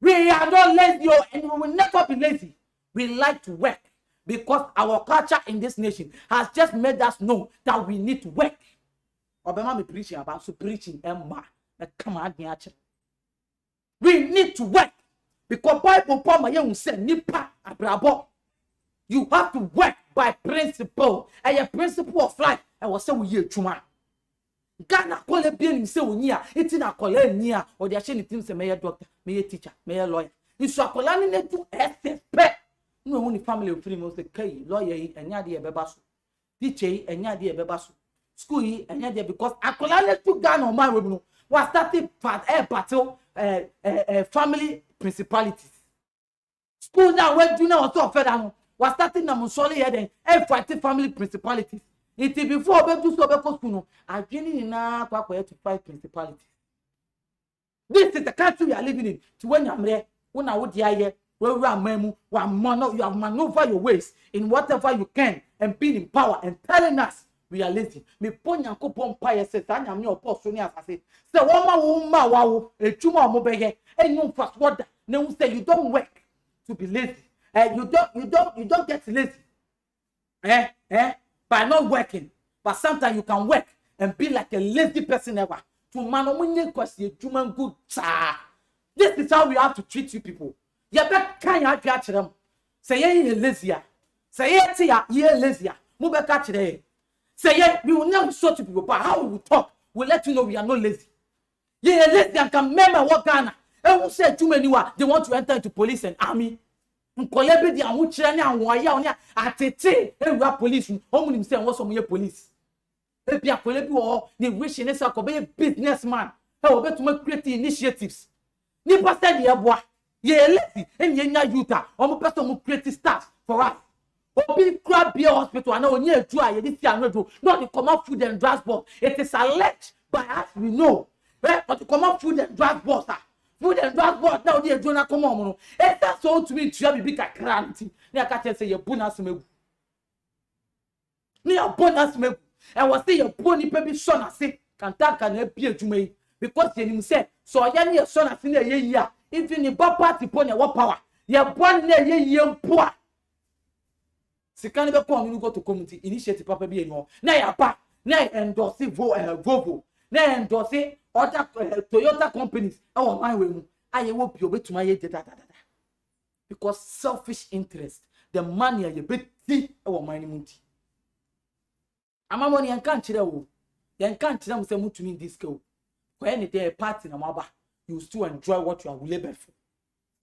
We are not lazy, and we will never be lazy. We like to work because our culture in this nation has just made us know that we need to work. Obama be preaching about so preaching Emma. Come on, we need to work because Bible Palmer you say nipa abrabo. You have to work by principle. And your principle of life. I was saying we hear chuma. Ghana call a being say we near. It's in a collar near or the actually team say mayor doctor, mayor teacher, mayor lawyer. You saw colani to expect. No only family of freedom say K lawyer and yadi bebasu. Teacher and yadi bebasu. School and yadi because I colani to Ghana on my room. Was starting battle family principalities. School now where do now also federal. Was starting na musoli here then fighting family principalities. It before we do so because school I joining na to fight principalities. This is the country we are living in. To when I'm there, when I would hear where you have maneuver your ways in whatever you can and being in power and telling us we are lazy. Me ponya ko pompa says anya me oposo ni asase. Say one ma wow e tuma mo bege and you fast water. No say you don't work to be lazy. You don't get lazy. By not working. But sometimes you can work and be like a lazy person ever. To man question human good. This is how we have to treat you people. You bet can you catch them. Say you lazy. Say you lazy. Move catch them. Say we will never show to people, but how we will talk, we'll let you know we are not lazy. Yeah, lazy and can remember what Ghana. And who said too many they want to enter into police and army. Nkolebi di anwo kire ni anwo aya oni atete ewura police omu nim say won so mo police e bia kolebi wo ni wish ni say ko be businessman e wo betuma create initiatives ni pastor de eboa ye lazy en ye nya youth omo person mo create staff for us obi crab be hospital and onye adu aye di si anodo not the common food and drugs board. It is alleged by us we know but the common food and drugs board food and drug board now dey do na come on no e so to me tua bibi kakra nti na aka tell say your bonus megu ni your bonus megu and was say your boni pe bi so na say kan na bi adwuma yi because ye nim say so ya ne so na say na ye yi a even the party pon e what power ye bon na ye yi mpo a sika ne be ko onu go to community initiative papa bi eno na ya pa na endorse Volvo na endorse other Toyota companies our my way I will be to my because selfish interest the money you bet our money munti ama money yan kan kire wo yan kan kire am say mutumi this girl for any day party na maba you still enjoy what you are labor for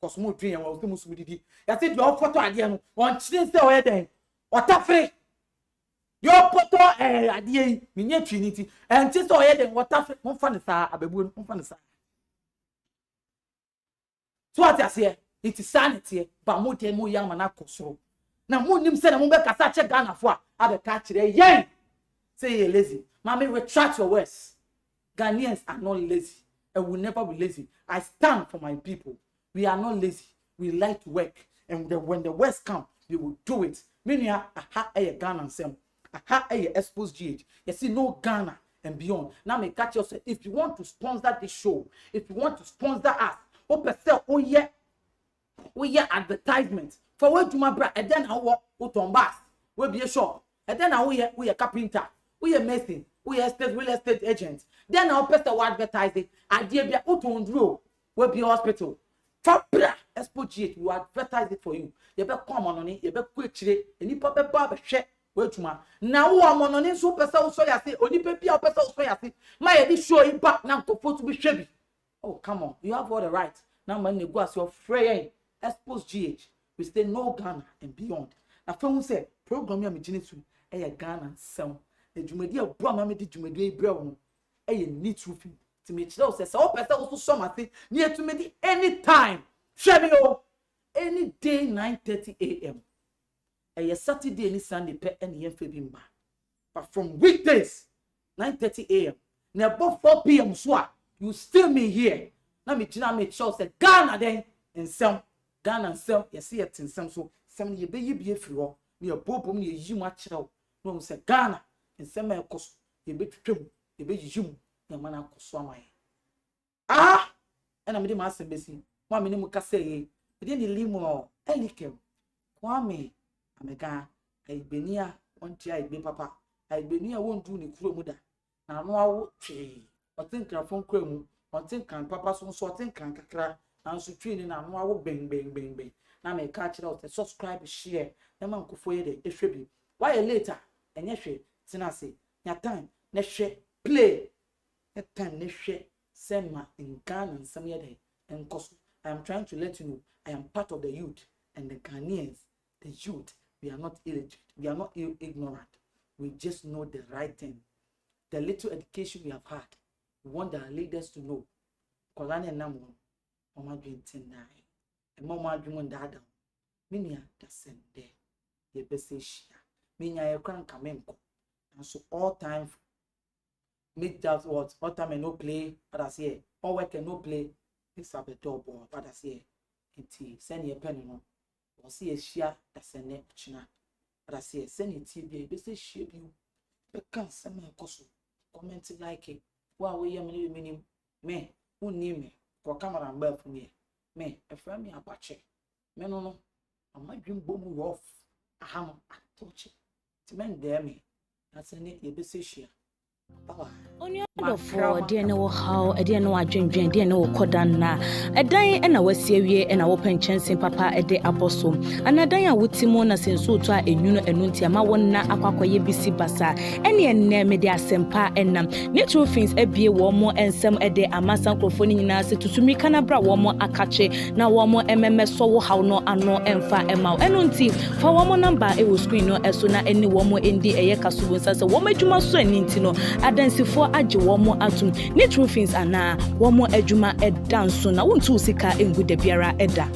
because mo dream yan wo musu didi ya say your photo ade no on kire say o eden otafre your photo ade minye trinity and just o eden otafre mo fa ne sa abebu mo fa ne sa so what I say it is sanity but mo dey mo yam na kosoro na mo nim say na mo be kasa che Ghana fo a be ka kire yen say you lazy mommy retract your words. Ghanaians are not lazy and will never be lazy. I stand for my people. We are not lazy. We like to work and when the West come we will do it. Meaning aha Ghana and sem aha Xposed GH. You see no Ghana and beyond. Now me catch yourself if you want to sponsor this show, if you want to sponsor us, oh yeah advertisement for what you my bra and then how on bus we be a shop and then we are carpenter we are mason we are real estate agents then our person will advertise it idea be on draw we be hospital for bra Xposed we advertise it for you you be come on it you be quick chire any papa ba hwe wetuma na wo amononi so person so ya say oni pe bia person so ya say my dey show impact na to photo be hwe bi. Oh, come on. You have all the right. Now, man, you go as your friend. Xposed GH. We stay no Ghana and beyond. Now, from say, program ya me to a Ghana sound. The Jumedi of Brahma made the Jumedi Brown. A neat roofing. To me, so says, all person also summer thing near to me anytime. Shabby, any day, 9:30 a.m. A Saturday, any Sunday, pay any Febimba. But from weekdays, 9:30 a.m. Now, above 4 p.m. swat. You still me here. Now me Gina make sure say Ghana then and some Ghana and some you see it in some so some ye be free me a bobo me you match out. No say Ghana and some me cost ye be twem ye be you na mana koso amai. ena me de ma asembesi mo me ne mu kasa ye me de ni limo elikem kwame amega aibenia onti aibe papa aibenia wondu ni kuro mu da na no awo twe otinkan fon kura mu otinkan papa so so otinkan kakra na so twe ni na no awo beng na me ka kira o subscribe share na man kofo ye de ehwe bi why later enye hwe tinase nya time na hwe play na time na hwe sema in Ghana nsam ye de enkoso. I am trying to let you know I am part of the youth, and the Ghanaians, the youth, we are not illiterate, we are not ignorant, we just know the right thing. The little education we have had, we want our leaders to know. Kolani namu, mama dream 10 and mama dream dada. Minya dasende, ye besishia. Minya ye kran kamenko. And so all time, make that what all time and no play, but I say, all work and no play, mix up a door boy, but I say, send ye penny no, or see a share dasende china. But I say, send it to be a basic shape you. But can't send me a cosu. Comment like it. Well, we are meaning me, who knew me, for camera and bell for me. Me, a friend me a patch. Me no, I might dream boom off. A hammer, I touch it. To men dare me. That's a neat ebesicia. Only for dear no how a dear no adwendwen dear no kodana a dying and a wasie and our pensions in papa a day apostle and a dying with Timona sensu to a nuno and nuntia wana aquaye bisi basa any and media sempa and natural things a be more and some a day a massa crofoni nasi to sumikana bra one more akache now one more MMS so how no and no and fa emma and unti for one more number it will screen no as soon as any one more in the ayakasu as a woman to my son intino adansi for aje womo atum ne true things ana womo adwuma edan so na wontu sika engu da biara eda